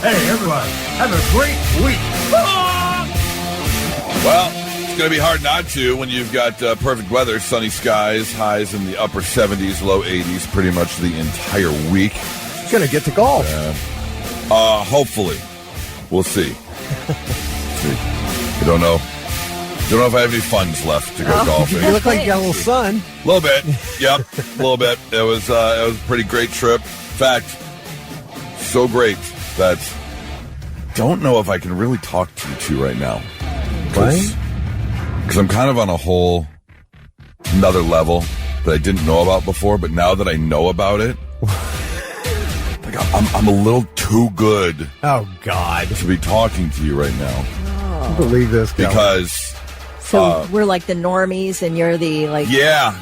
Hey, everybody, have a great week. Well, it's going to be hard not to when you've got perfect weather, sunny skies, highs in the upper 70s, low 80s pretty much the entire week. Going to get to golf. Hopefully. We'll see. I don't know. Don't know if I have any funds left to go golfing. You look like you got a little sun. A little bit. Yep. A little bit. It was a pretty great trip. In fact, so great that don't know if I can really talk to you two right now. Because I'm kind of on a whole another level that I didn't know about before, but now that I know about it, like I'm a little too good. Oh, God. To be talking to you right now. I can't believe this. Because... So we're like the normies, and you're the elite? Yeah.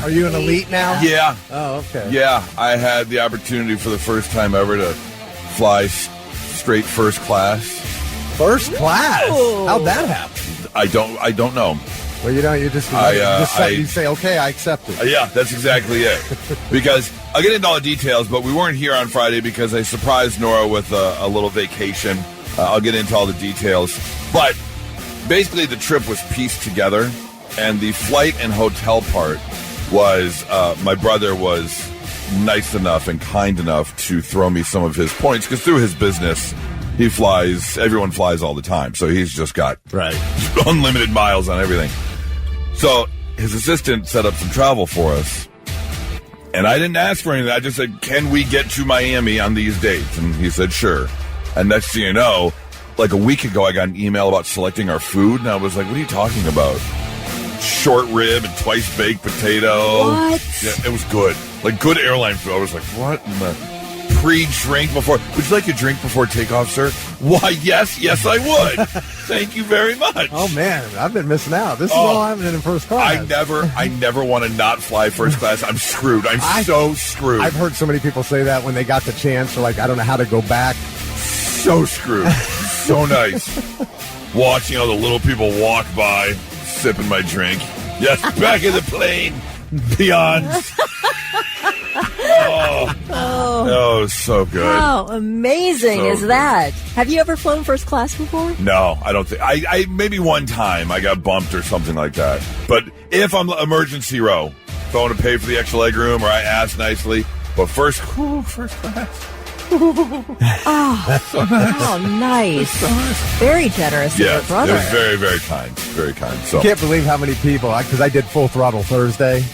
Are you an elite now? Yeah. Oh, okay. Yeah, I had the opportunity for the first time ever to fly straight first class. First class? Ooh. How'd that happen? I don't know. Well, you don't. You just say, okay, I accept it. Yeah, that's exactly it. Because I'll get into all the details, but we weren't here on Friday because I surprised Nora with a little vacation. I'll get into all the details, but. Basically, the trip was pieced together, and the flight and hotel part was my brother was nice enough and kind enough to throw me some of his points, because through his business, everyone flies all the time, so he's just got unlimited miles on everything. So his assistant set up some travel for us, and I didn't ask for anything. I just said, can we get to Miami on these dates? And he said, sure. And next thing you know, like a week ago, I got an email about selecting our food, and I was like, what are you talking about? Short rib and twice baked potato. What? Yeah, it was good. Like good airline food. I was like, what in the pre-drink before? Would you like a drink before takeoff, sir? Why, yes, I would. Thank you very much. Oh, man, I've been missing out. This is all I'm in first class. I never want to not fly first class. I'm screwed. I'm so screwed. I've heard so many people say that when they got the chance. They're like, I don't know how to go back. So screwed. So nice. Watching all the little people walk by, sipping my drink. Yes, back in the plane. Beyond. Oh, so good. How amazing is that? Have you ever flown first class before? No, I don't think. I maybe one time I got bumped or something like that. But if I'm emergency row, if I want to pay for the extra leg room, or I ask nicely, but first class. Oh, nice. Very generous of your brother. It was very, very kind. Very kind. So I can't believe how many people, because I did Full Throttle Thursday.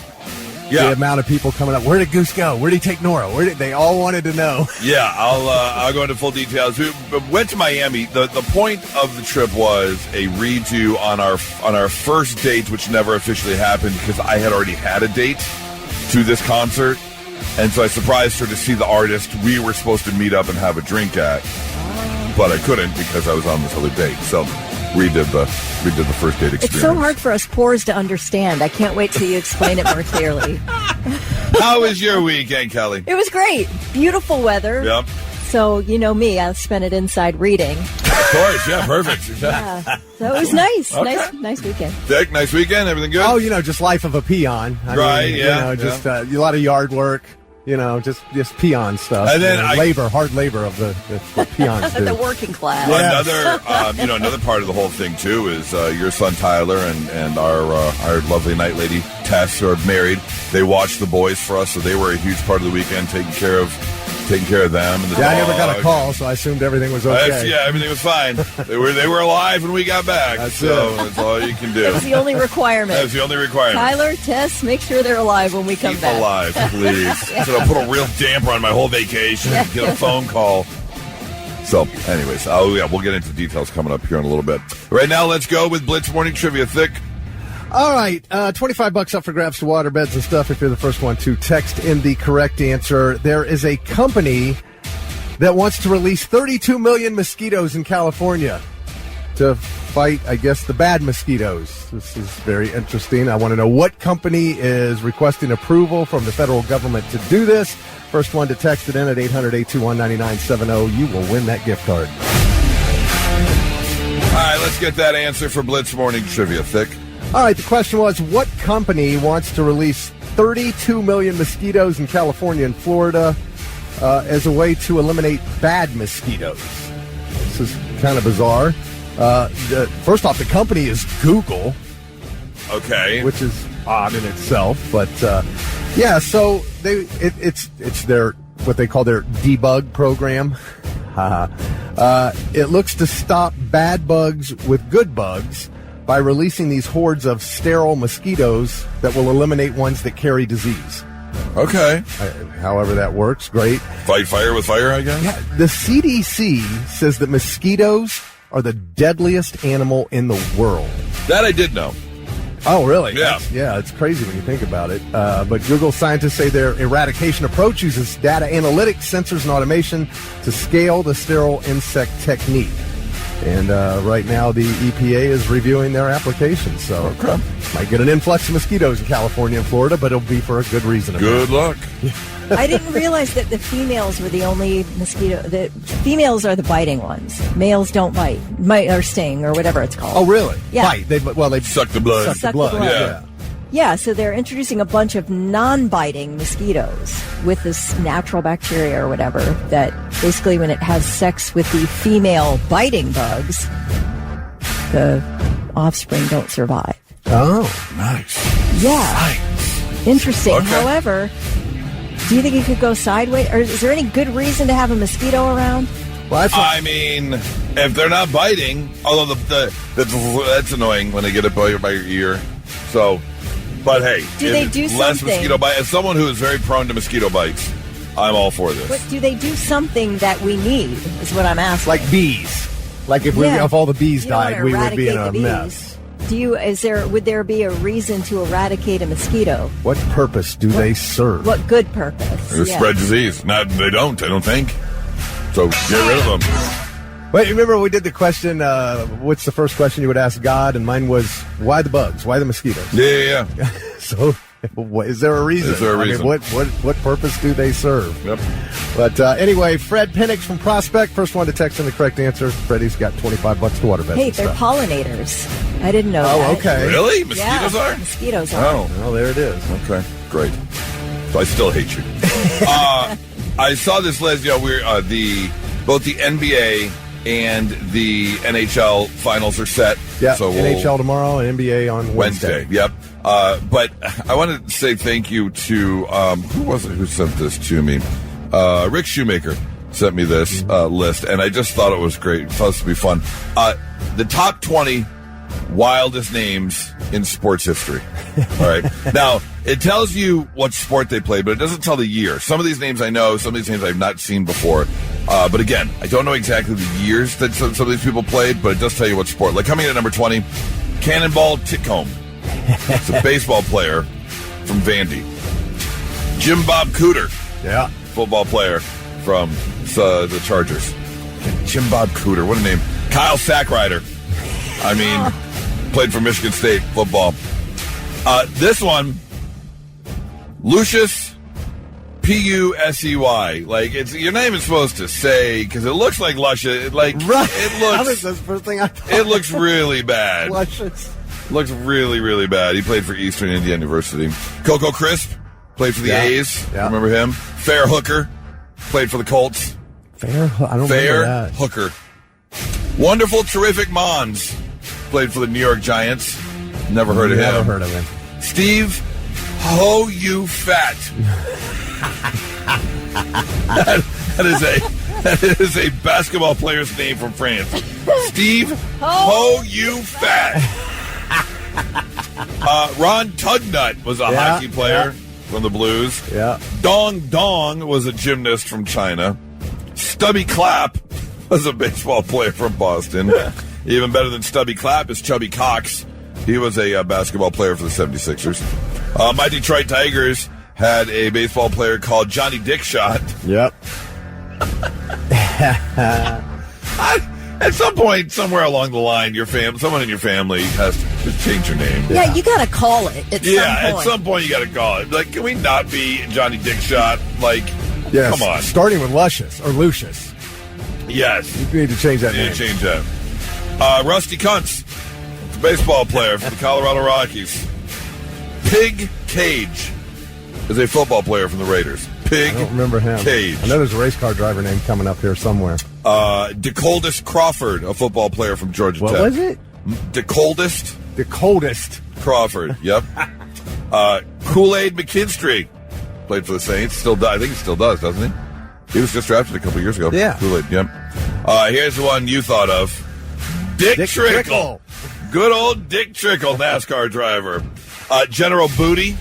Yeah. The amount of people coming up. Where did Goose go? Where did he take Nora? They all wanted to know. Yeah, I'll go into full details. We went to Miami. The point of the trip was a redo on our first date, which never officially happened because I had already had a date to this concert. And so I surprised her to see the artist we were supposed to meet up and have a drink at. But I couldn't because I was on this other date. So redid the first date experience. It's so hard for us poors to understand. I can't wait till you explain it more clearly. How was your weekend, Kelly? It was great. Beautiful weather. Yep. So, you know me, I spent it inside reading. Of course, yeah, perfect. Yeah. So it was nice. Okay. Nice weekend. Dick, nice weekend? Everything good? Oh, just life of a peon. I mean, yeah. Just a lot of yard work. Just peon stuff. And then hard labor of the peons do. The working class. Yeah. Another part of the whole thing too is your son Tyler and our lovely night lady Tess, who are married. They watched the boys for us, so they were a huge part of the weekend, taking care of them and the dog. I never got a call, so I assumed everything was okay. Everything was fine. They were alive when we got back. That's all you can do. That was the only requirement. That was the only requirement. Tyler, Tess, make sure they're alive when we come back. Keep alive, please. Yeah. So I'll put a real damper on my whole vacation. Get a phone call. So, anyways, we'll get into details coming up here in a little bit. Right now, let's go with Blitz Morning Trivia. Thick. All right, $25 up for grabs to water beds and stuff if you're the first one to text in the correct answer. There is a company that wants to release 32 million mosquitoes in California to fight, I guess, the bad mosquitoes. This is very interesting. I want to know what company is requesting approval from the federal government to do this. First one to text it in at 800-821-9970. You will win that gift card. All right, let's get that answer for Blitz Morning Trivia. Thick. All right, the question was, what company wants to release 32 million mosquitoes in California and Florida as a way to eliminate bad mosquitoes. This is kind of bizarre. First off, the company is Google. Okay. Which is odd in itself, but so it's their what they call their debug program. It looks to stop bad bugs with good bugs by releasing these hordes of sterile mosquitoes that will eliminate ones that carry disease. Okay. However that works, great. Fight fire with fire, I guess? Yeah, the CDC says that mosquitoes are the deadliest animal in the world. That I did know. Oh, really? Yeah. It's crazy when you think about it. But Google scientists say their eradication approach uses data analytics, sensors, and automation to scale the sterile insect technique. And right now, the EPA is reviewing their application. So might get an influx of mosquitoes in California and Florida, but it'll be for a good reason. Good luck. I didn't realize that the females were the only mosquito. The females are the biting ones. Males don't bite or sting or whatever it's called. Oh, really? Yeah. Bite. They suck the blood. Suck the blood. Yeah. Yeah, so they're introducing a bunch of non-biting mosquitoes with this natural bacteria or whatever that basically when it has sex with the female biting bugs, the offspring don't survive. Oh, nice. Yeah. Nice. Interesting. Okay. However, do you think it could go sideways? Or is there any good reason to have a mosquito around? Well, I mean, if they're not biting, although that's annoying when they get it by your ear. So... But hey, do they do less something? Mosquito bite. As someone who is very prone to mosquito bites, I'm all for this. But do they do something that we need? Is what I'm asking. like bees. Like if all the bees died, we would be in a mess. Would there be a reason to eradicate a mosquito? What purpose do they serve? What good purpose? They spread disease. They don't. I don't think. So get rid of them. Wait, remember we did the question, what's the first question you would ask God? And mine was, why the bugs? Why the mosquitoes? Yeah. So, is there a reason? Is there a reason? I mean, what purpose do they serve? Yep. But anyway, Fred Penix from Prospect, first one to text in the correct answer. Freddie's got $25 to water beds. Hey, they're pollinators. I didn't know that. Oh, okay. Really? Mosquitoes are? Mosquitoes are. Oh. Well, there it is. Okay, great. So I still hate you. I saw this list. We're both the NBA and the NHL finals are set. Yeah, so NHL tomorrow and NBA on Wednesday. Yep. But I want to say thank you to, who was it who sent this to me? Rick Shoemaker sent me this list, and I just thought it was great. It was supposed to be fun. The top 20 wildest names in sports history. All right. Now, it tells you what sport they played, but it doesn't tell the year. Some of these names I know, some of these names I've not seen before. But again, I don't know exactly the years that some of these people played, but it does tell you what sport. Like coming in at number 20, Cannonball Titcomb. It's a baseball player from Vandy. Jim Bob Cooter. Yeah. Football player from the Chargers. Jim Bob Cooter, what a name. Kyle Sackrider. I mean, played for Michigan State football. This one, Lucius Pussey. Like your name is supposed to say because it looks like luscious. Like right. It looks. That's the first thing I thought. It looks really bad. Luscious. Looks really, really bad. He played for Eastern Indiana University. Coco Crisp played for the A's. Yeah. Remember him? Fair Hooker played for the Colts. I don't remember that. Hooker. Wonderful, Terrific Mons played for the New York Giants. Never heard of him. Never heard of him. Steve Ho You Fat. that is a basketball player's name from France. Steve Ho You Fat. Ron Tugnut was a hockey player from the Blues. Yeah. Dong Dong was a gymnast from China. Stubby Clapp was a baseball player from Boston. Even better than Stubby Clapp is Chubby Cox. He was a basketball player for the 76ers. My Detroit Tigers had a baseball player called Johnny Dickshot. Yep. At some point, somewhere along the line, someone in your family has to just change your name. Yeah, you got to call it at some point. At some point you got to call it. Like, can we not be Johnny Dickshot? Like, yes. Come on. Starting with Luscious or Lucius. Yes. You need to change that name. Change that. Rusty Kuntz, baseball player for the Colorado Rockies. Pig Cage is a football player from the Raiders. Pig I don't remember him. Cage. I know there's a race car driver name coming up here somewhere. DeColdest Crawford, a football player from Georgia Tech. What was it? DeColdest? The coldest. Crawford, yep. Kool-Aid McKinstry played for the Saints. Still does. I think he still does, doesn't he? He was just drafted a couple years ago. Yeah. Kool-Aid, yep. Here's the one you thought of. Dick Trickle. Good old Dick Trickle, NASCAR driver. General Booty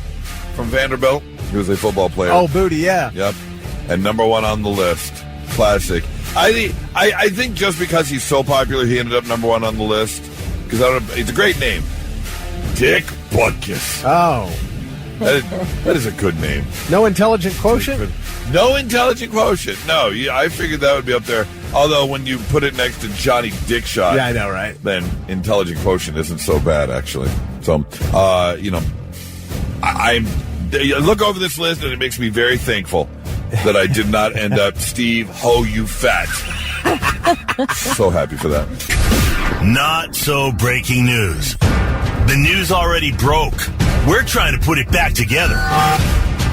from Vanderbilt. He was a football player. Oh, Booty, yeah. Yep. And number one on the list. Classic. I think just because he's so popular, he ended up number one on the list. Because it's a great name. Dick Butkus. Oh. That is a good name. No intelligent quotient? No intelligent quotient. No, I figured that would be up there. Although when you put it next to Johnny Dickshot, Yeah, I know, right? then intelligent quotient isn't so bad, actually. So, I look over this list and it makes me very thankful that I did not end up Steve Ho You Fat. So happy for that. Not so breaking news. The news already broke. We're trying to put it back together.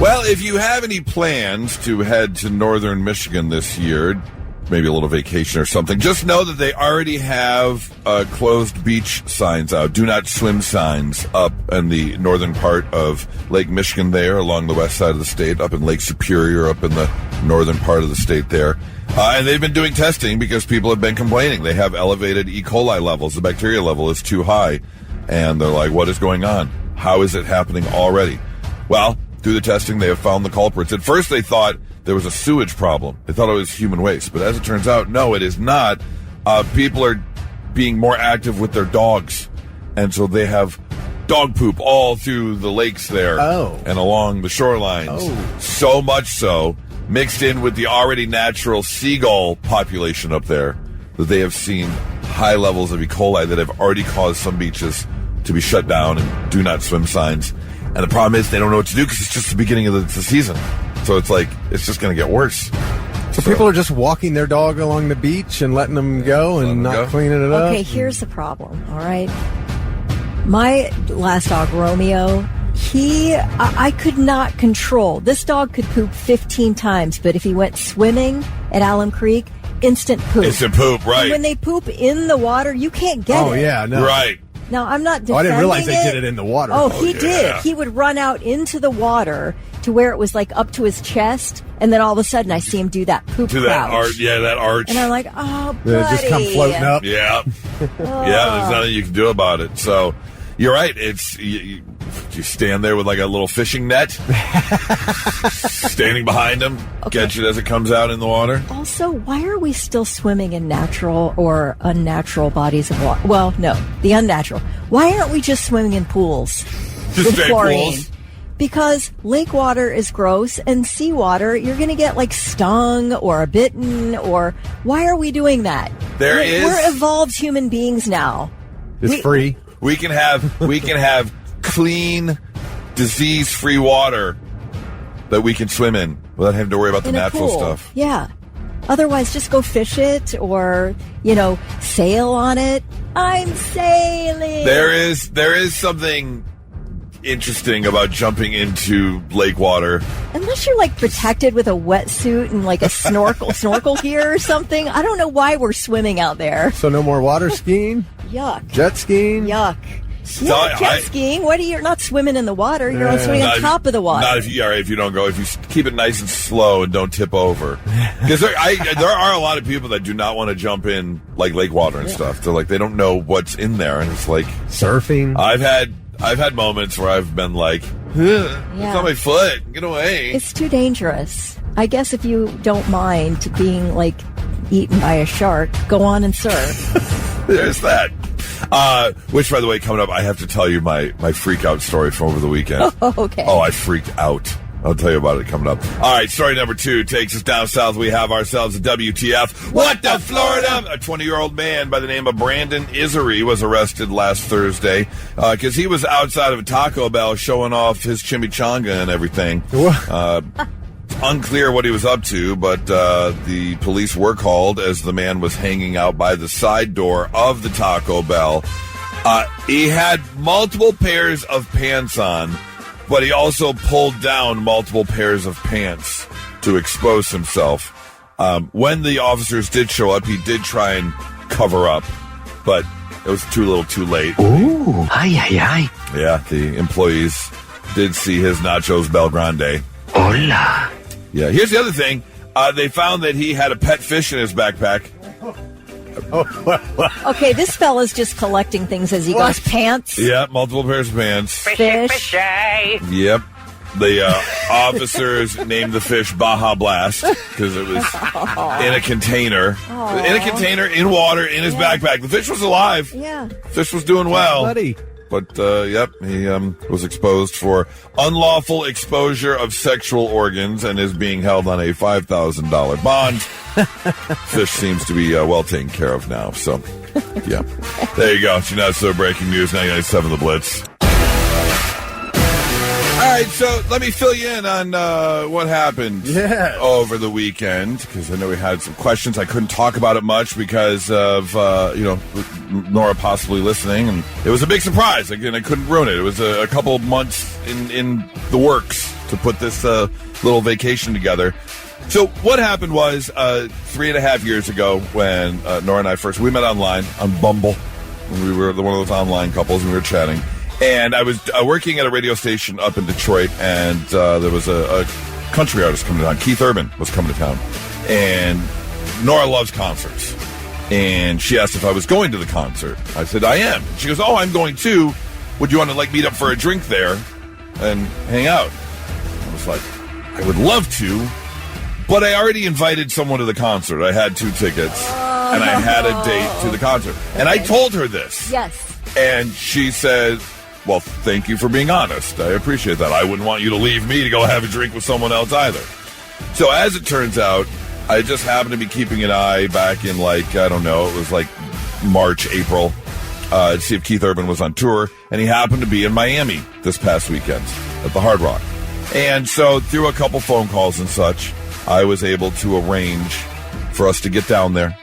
Well, if you have any plans to head to northern Michigan this year, maybe a little vacation or something, just know that they already have closed beach signs out, do not swim signs up in the northern part of Lake Michigan there along the west side of the state, up in Lake Superior, up in the northern part of the state there. And they've been doing testing because people have been complaining. They have elevated E. coli levels. The bacteria level is too high. And they're like, what is going on? How is it happening already? Well, through the testing, they have found the culprits. At first, they thought there was a sewage problem. They thought it was human waste. But as it turns out, no, it is not. People are being more active with their dogs. And so they have dog poop all through the lakes there and along the shorelines. So much so, mixed in with the already natural seagull population up there, that they have seen high levels of E. coli that have already caused some beaches to be shut down and do not swim signs. And the problem is they don't know what to do because it's just the beginning of the season. So it's like, it's just going to get worse. So people are just walking their dog along the beach and letting them go and not cleaning it up? Okay, here's the problem, all right? My last dog, Romeo, I could not control. This dog could poop 15 times, but if he went swimming at Alum Creek, instant poop. Instant poop, right. And when they poop in the water, you can't get it. Oh, yeah, no. Right. Now, I'm not defending I didn't realize they it. did it in the water. Oh, he yeah. did. He would run out into the water to where it was like up to his chest, and then all of a sudden I see him do that poop To crouch. that arch. Yeah, that arch. And I'm like, oh, buddy. They just come floating up. Yeah. Yeah, there's nothing you can do about it. So, you're right. It's you stand there with like a little fishing net, standing behind him, catch it as it comes out in the water. Also, why are we still swimming in natural or unnatural bodies of water? Well, no, the unnatural. Why aren't we just swimming in pools Just with straight chlorine? pools. Because lake water is gross, and seawater, you're going to get like stung or bitten, or why are we doing that? We're evolved human beings now. It's free. We can have clean, disease-free water that we can swim in without having to worry about the In a natural pool. stuff. Yeah. Otherwise, just go fish it or, sail on it. I'm sailing. There is something interesting about jumping into lake water. Unless you're like protected with a wetsuit and like a snorkel gear or something. I don't know why we're swimming out there. So no more water skiing? Yuck. Jet skiing? Yuck. Yeah, jet skiing. What are you're not swimming in the water? You're swimming on top of the water. Not if you don't go. If you keep it nice and slow and don't tip over. Because there are a lot of people that do not want to jump in like lake water and stuff. They're like, they don't know what's in there, and it's like surfing. I've had moments where I've been like, it's on my foot. Get away. It's too dangerous. I guess if you don't mind being like eaten by a shark, go on and surf. There's that. Which, by the way, coming up, I have to tell you my freak out story from over the weekend. Oh, okay. Oh, I freaked out. I'll tell you about it coming up. All right, story number 2 takes us down south. We have ourselves a WTF. What the Florida? A 20-year-old man by the name of Brandon Isery was arrested last Thursday because he was outside of a Taco Bell showing off his chimichanga and everything. Unclear what he was up to, but the police were called as the man was hanging out by the side door of the Taco Bell. He had multiple pairs of pants on, but he also pulled down multiple pairs of pants. to expose himself. When the officers did show up, he did try and cover up, but it was too little too late. Ooh, ay. Yeah, the employees did see his nachos Bel Grande. Hola. Yeah, here's the other thing. They found that he had a pet fish in his backpack. Okay, this fella's just collecting things as he goes. Pants. Yeah, multiple pairs of pants. Fish. Yep. The officers named the fish Baja Blast because it was in a container. Aww. In a container, in water, in his backpack. The fish was alive. Yeah. Fish was doing well. Buddy. But, yep, he was exposed for unlawful exposure of sexual organs and is being held on a $5,000 bond. Fish seems to be well taken care of now. So, yeah. There you go. It's your Not So Breaking News, 99.7 The Blitz. All right, so let me fill you in on what happened over the weekend, because I know we had some questions. I couldn't talk about it much because of, Nora possibly listening, and it was a big surprise. Again, I couldn't ruin it. It was a couple of months in the works to put this little vacation together. So what happened was 3.5 years ago when Nora and I we met online on Bumble. We were one of those online couples, and we were chatting. And I was working at a radio station up in Detroit, and there was a country artist coming to town. Keith Urban was coming to town. And Nora loves concerts. And she asked if I was going to the concert. I said, I am. She goes, oh, I'm going too. Would you want to, meet up for a drink there and hang out? I was like, I would love to, but I already invited someone to the concert. I had 2 tickets, and I had a date to the concert. And I told her this. Yes. And she said, well, thank you for being honest. I appreciate that. I wouldn't want you to leave me to go have a drink with someone else either. So as it turns out, I just happened to be keeping an eye back in it was March, April, to see if Keith Urban was on tour. And he happened to be in Miami this past weekend at the Hard Rock. And so through a couple phone calls and such, I was able to arrange for us to get down there,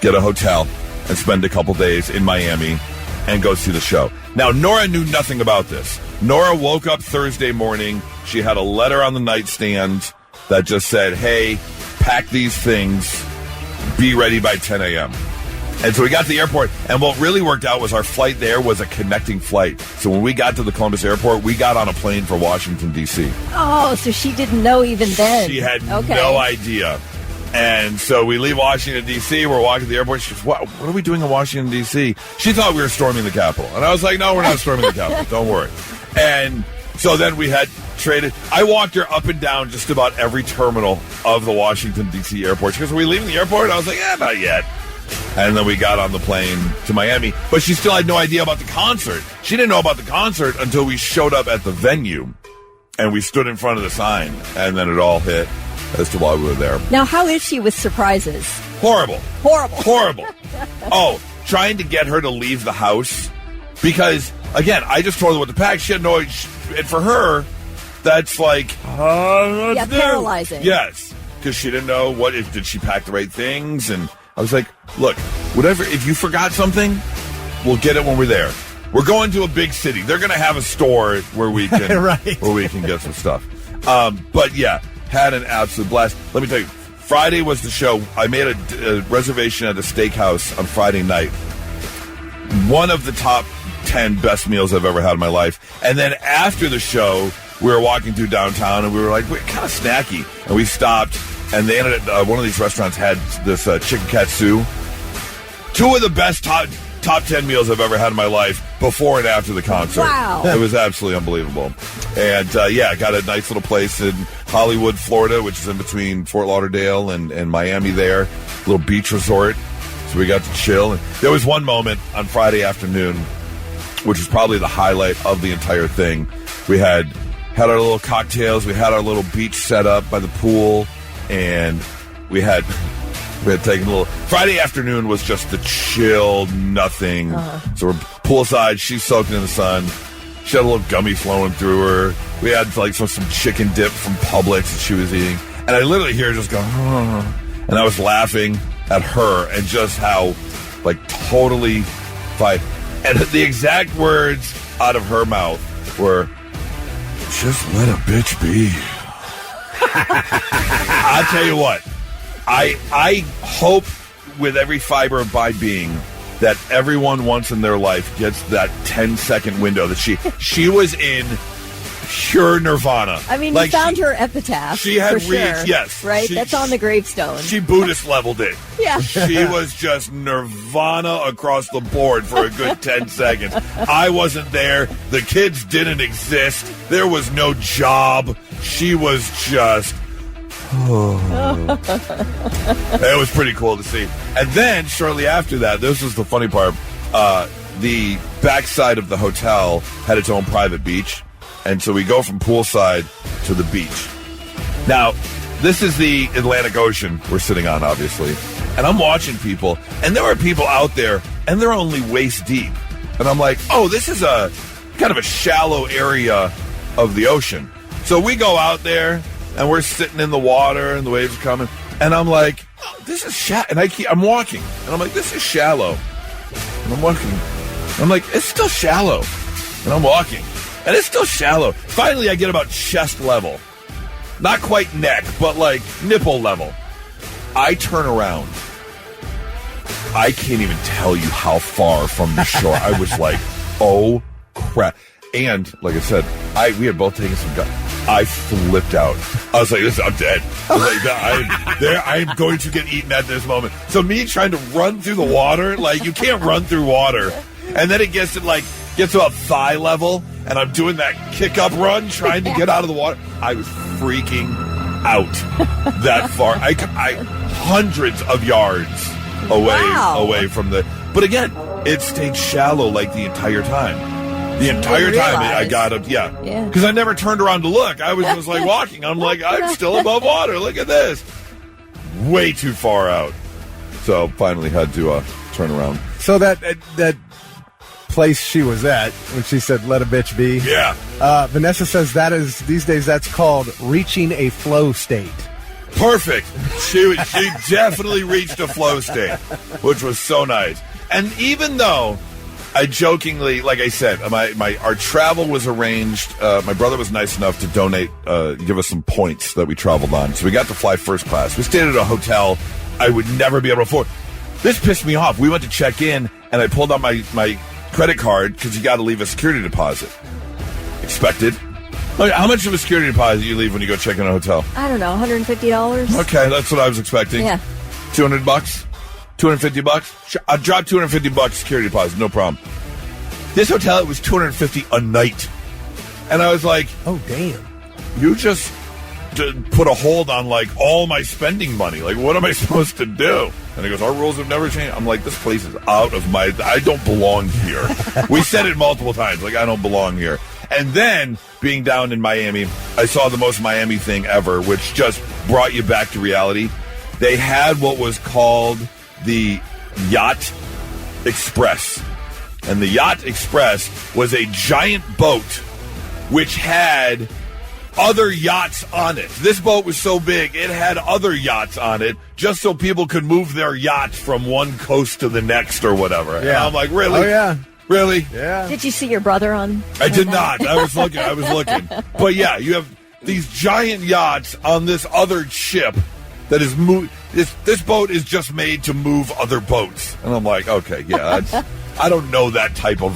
get a hotel, and spend a couple days in Miami and go see the show. Now, Nora knew nothing about this. Nora woke up Thursday morning. She had a letter on the nightstand that just said, hey, pack these things, be ready by 10 a.m. And so we got to the airport, and what really worked out was our flight there was a connecting flight. So when we got to the Columbus airport, we got on a plane for Washington, D.C. Oh, so she didn't know even then. She had no idea. And so we leave Washington, D.C. We're walking to the airport. She goes, what are we doing in Washington, D.C.? She thought we were storming the Capitol. And I was like, no, we're not storming the Capitol. Don't worry. And so then we had traded. I walked her up and down just about every terminal of the Washington, D.C. airport. She goes, are we leaving the airport? I was like, yeah, not yet. And then we got on the plane to Miami. But she still had no idea about the concert. She didn't know about the concert until we showed up at the venue. And we stood in front of the sign. And then it all hit as to why we were there. Now, how is she with surprises? Horrible. Horrible. Oh, trying to get her to leave the house. Because, again, I just told her what to pack. She had no idea. And for her, that's paralyzing. Yes. Because she didn't know did she pack the right things? And I was like, look, whatever, if you forgot something, we'll get it when we're there. We're going to a big city. They're going to have a store where we can where we can get some stuff. But yeah, had an absolute blast. Let me tell you, Friday was the show. I made a reservation at a steakhouse on Friday night. One of the top 10 best meals I've ever had in my life. And then after the show, we were walking through downtown, and we were like, we're kind of snacky. And we stopped, and they ended up, one of these restaurants had this chicken katsu. 2 of the best top 10 meals I've ever had in my life before and after the concert. Wow. It was absolutely unbelievable. And, got a nice little place in Hollywood, Florida, which is in between Fort Lauderdale and Miami there. Little beach resort. So we got to chill. And there was one moment on Friday afternoon, which was probably the highlight of the entire thing. We had our little cocktails. We had our little beach set up by the pool. And we had taken a little. Friday afternoon was just the chill, nothing. So we're poolside. She's soaking in the sun. She had a little gummy flowing through her. We had some chicken dip from Publix that she was eating. And I literally hear her just go, and I was laughing at her and just how, totally fine. And the exact words out of her mouth were, just let a bitch be. I'll tell you what. I hope with every fiber of my being that everyone once in their life gets that 10-second window that she was in pure nirvana. I mean, you found her epitaph. She had for reached, sure, yes. Right? That's on the gravestone. She Buddhist leveled it. Yeah. She was just nirvana across the board for a good 10 seconds. I wasn't there. The kids didn't exist. There was no job. She was just... It was pretty cool to see. And then, shortly after that, this was the funny part, the backside of the hotel had its own private beach. And so we go from poolside to the beach. Now, this is the Atlantic Ocean we're sitting on, obviously. And I'm watching people, and there are people out there, and they're only waist deep. And I'm like, oh, this is a kind of a shallow area of the ocean. So we go out there, and we're sitting in the water, and the waves are coming. And I'm like, oh, this is shallow. And I'm walking, and I'm like, this is shallow. And I'm walking. I'm like, it's still shallow. And I'm walking. And it's still shallow. Finally, I get about chest level. Not quite neck, but like nipple level. I turn around. I can't even tell you how far from the shore. I was like, oh, crap. And, like I said, we had both taken some guns. I flipped out. I was like, I'm dead. I was like, I'm going to get eaten at this moment. So me trying to run through the water, like, you can't run through water. And then it gets to about thigh level, and I'm doing that kick-up run, trying to get out of the water. I was freaking out that far. I hundreds of yards away from the... But again, it stayed shallow like the entire time. The entire time I got up, yeah. Because I never turned around to look. I was just like walking. I'm like, I'm still above water. Look at this. Way too far out. So finally had to turn around. So that place she was at when she said "let a bitch be." Yeah. Vanessa says these days that's called reaching a flow state. Perfect. She definitely reached a flow state, which was so nice. And even though I jokingly, like I said, our travel was arranged. My brother was nice enough to give us some points that we traveled on. So we got to fly first class. We stayed at a hotel I would never be able to afford. This pissed me off. We went to check in, and I pulled out my credit card because you got to leave a security deposit. Expected. How much of a security deposit you leave when you go check in a hotel? I don't know, $150. Okay, that's what I was expecting. Yeah. $200? $250? I'll drop $250 security deposit, no problem. This hotel, it was $250 a night. And I was like, oh, damn. You just put a hold on, like, all my spending money. Like, what am I supposed to do? And he goes, our rules have never changed. I'm like, this place is out of I don't belong here. We said it multiple times, like, I don't belong here. And then, being down in Miami, I saw the most Miami thing ever, which just brought you back to reality. They had what was called the Yacht Express. And the Yacht Express was a giant boat which had other yachts on it. This boat was so big, it had other yachts on it just so people could move their yachts from one coast to the next or whatever. Yeah. And I'm like, really? Oh, yeah. Really? Yeah. Did you see your brother on? I did not. I was looking. But yeah, you have these giant yachts on this other ship that is this boat is just made to move other boats. And I'm like, okay, yeah, I don't know that type of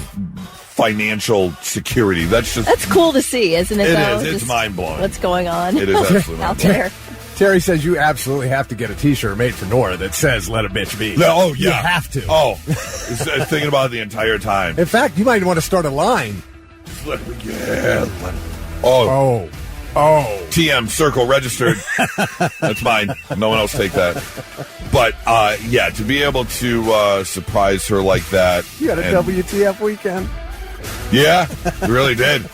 financial security. That's cool to see, isn't it? It though? is. It's Just mind-blowing. What's going on? It is absolutely out there. Terry says you absolutely have to get a T-shirt made for Nora that says "Let a bitch be." No, oh, yeah. You have to. Oh, I was thinking about it the entire time. In fact, you might want to start a line. Oh. TM, circle, registered. That's mine. No one else take that. But, yeah, to be able to surprise her like that. You had a WTF weekend. Yeah, really did.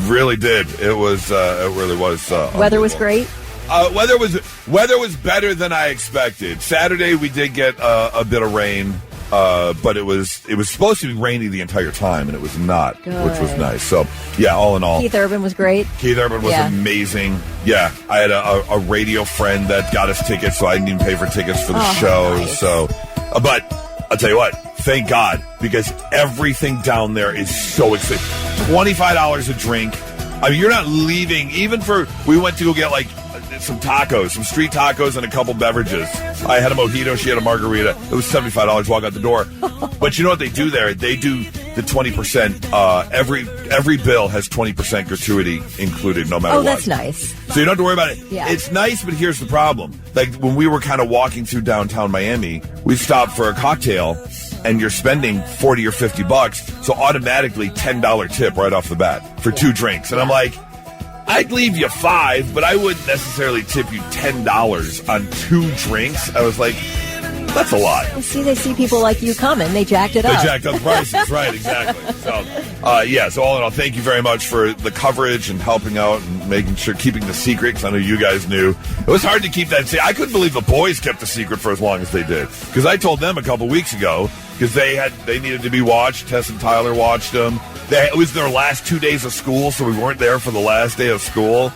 Really did. It was, it really was. Weather was great. Weather was better than I expected. Saturday we did get a bit of rain, but it was supposed to be rainy the entire time, and it was not, which was nice. So yeah, all in all, Keith Urban was great. Keith Urban was amazing. Yeah, I had a radio friend that got us tickets, so I didn't even pay for tickets for the show. Nice. So, but I'll tell you what, thank God, because everything down there is so expensive. $25 a drink. I mean, you're not leaving. We went to go get some tacos, some street tacos, and a couple beverages. I had a mojito. She had a margarita. It was $75. Walk out the door. But you know what they do there? They do the 20%. Every bill has 20% gratuity included, no matter what. Oh, that's nice. So you don't have to worry about it. Yeah. It's nice, but here's the problem. Like when we were kind of walking through downtown Miami, we stopped for a cocktail, and you're spending $40 or $50, so automatically $10 tip right off the bat for 2 drinks. And I'm like, I'd leave you $5, but I wouldn't necessarily tip you $10 on 2 drinks. I was like, that's a lot. You see, they see people like you coming. They jacked it up. They jacked up the prices, right, exactly. So, so all in all, thank you very much for the coverage and helping out and making sure, keeping the secret, because I know you guys knew. It was hard to keep that secret. I couldn't believe the boys kept the secret for as long as they did, because I told them a couple weeks ago, because they needed to be watched. Tess and Tyler watched them. It was their last 2 days of school, so we weren't there for the last day of school.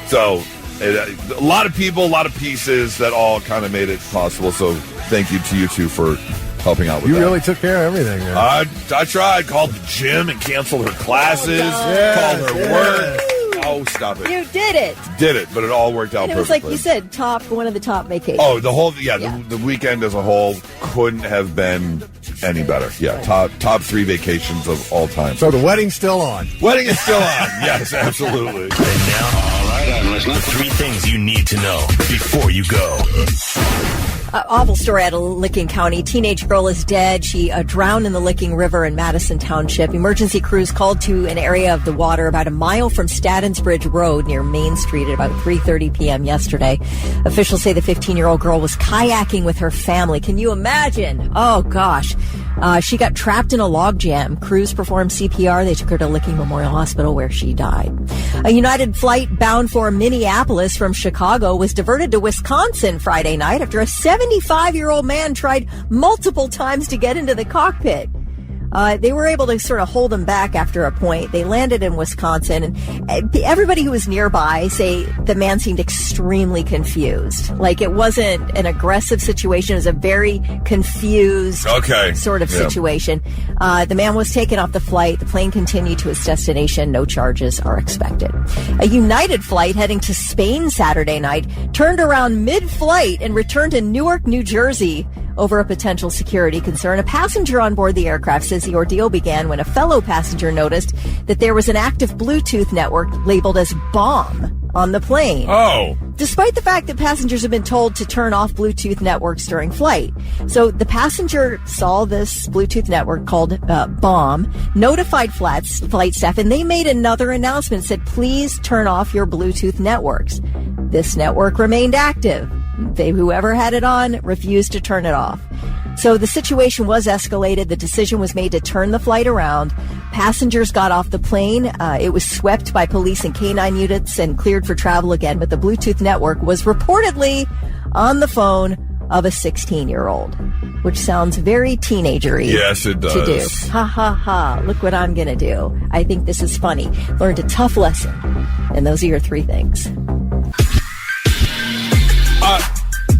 So a lot of people, a lot of pieces that all kind of made it possible. So thank you to you two for helping out with that. You really took care of everything. Man. I tried. Called the gym and canceled her classes. Called her work. Oh, stop it. You did it. Did it, but it all worked out and it was perfectly. like you said, one of the top vacations. Oh, the weekend as a whole couldn't have been any better. Yeah, top 3 vacations of all time. So the wedding's still on. Wedding is still on. Yes, absolutely. And now, all right, I'm listening. 3 things you need to know before you go. Awful story out of Licking County. Teenage girl is dead. She drowned in the Licking River in Madison Township. Emergency crews called to an area of the water about a mile from Staddens Bridge Road near Main Street at about 3:30 p.m. yesterday. Officials say the 15-year-old girl was kayaking with her family. Can you imagine? Oh, gosh. She got trapped in a log jam. Crews performed CPR. They took her to Licking Memorial Hospital, where she died. A United flight bound for Minneapolis from Chicago was diverted to Wisconsin Friday night after a 75-year-old man tried multiple times to get into the cockpit. They were able to sort of hold him back after a point. They landed in Wisconsin, and everybody who was nearby say the man seemed extremely confused. Like, it wasn't an aggressive situation. It was a very confused sort of situation. The man was taken off the flight. The plane continued to its destination. No charges are expected. A United flight heading to Spain Saturday night turned around mid-flight and returned to Newark, New Jersey over a potential security concern. A passenger on board the aircraft says the ordeal began when a fellow passenger noticed that there was an active Bluetooth network labeled as bomb on the plane. Oh. Despite the fact that passengers have been told to turn off Bluetooth networks during flight. So the passenger saw this Bluetooth network called bomb, notified flight staff, and they made another announcement, said, please turn off your Bluetooth networks. This network remained active. Whoever had it on refused to turn it off. So the situation was escalated. The decision was made to turn the flight around. Passengers got off the plane. It was swept by police and K-9 units and cleared for travel again. But the Bluetooth network was reportedly on the phone of a 16-year-old, which sounds very teenagery. Yes, it does. To do. Ha, ha, ha. Look what I'm going to do. I think this is funny. Learned a tough lesson. And those are your 3 things.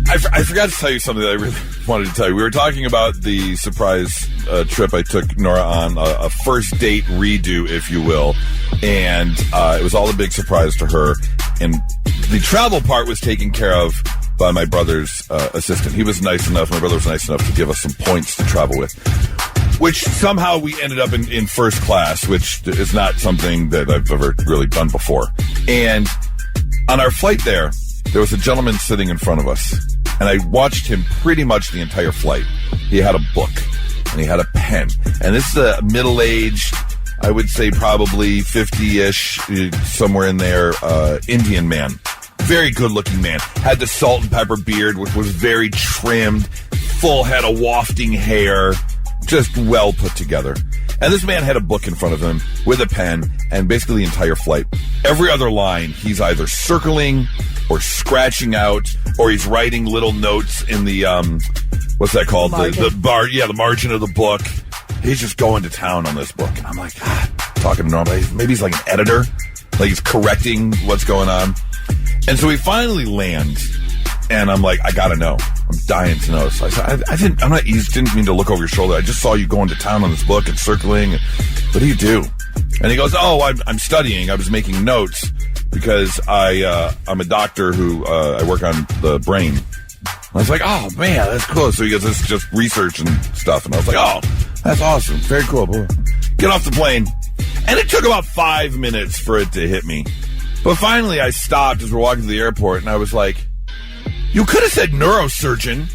I forgot to tell you something that I really wanted to tell you. We were talking about the surprise trip I took Nora on, a first date redo, if you will. And it was all a big surprise to her. And the travel part was taken care of by my brother's assistant. He was nice enough, my brother was nice enough to give us some points to travel with, which somehow we ended up in first class, which is not something that I've ever really done before. And on our flight there was a gentleman sitting in front of us, and I watched him pretty much the entire flight. He had a book, and he had a pen. And this is a middle-aged, I would say probably 50-ish, somewhere in there, Indian man. Very good-looking man. Had the salt and pepper beard, which was very trimmed, full head of wafting hair, just well put together. And this man had a book in front of him with a pen, and basically the entire flight. Every other line, he's either circling or scratching out, or he's writing little notes in the, what's that called? The margin of the book. He's just going to town on this book. And I'm like, talking to normal. Maybe he's like an editor. Like he's correcting what's going on. And so we finally land, and I'm like, I gotta know. I'm dying to know. So I said, you didn't mean to look over your shoulder. I just saw you going to town on this book and circling. What do you do? And he goes, I'm studying. I was making notes because I'm a doctor who I work on the brain. I was like, oh, man, that's cool. So he goes, this is just research and stuff. And I was like, oh, that's awesome. Very cool. Get off the plane. And it took about 5 minutes for it to hit me. But finally, I stopped as we're walking to the airport, and I was like, you could have said neurosurgeon.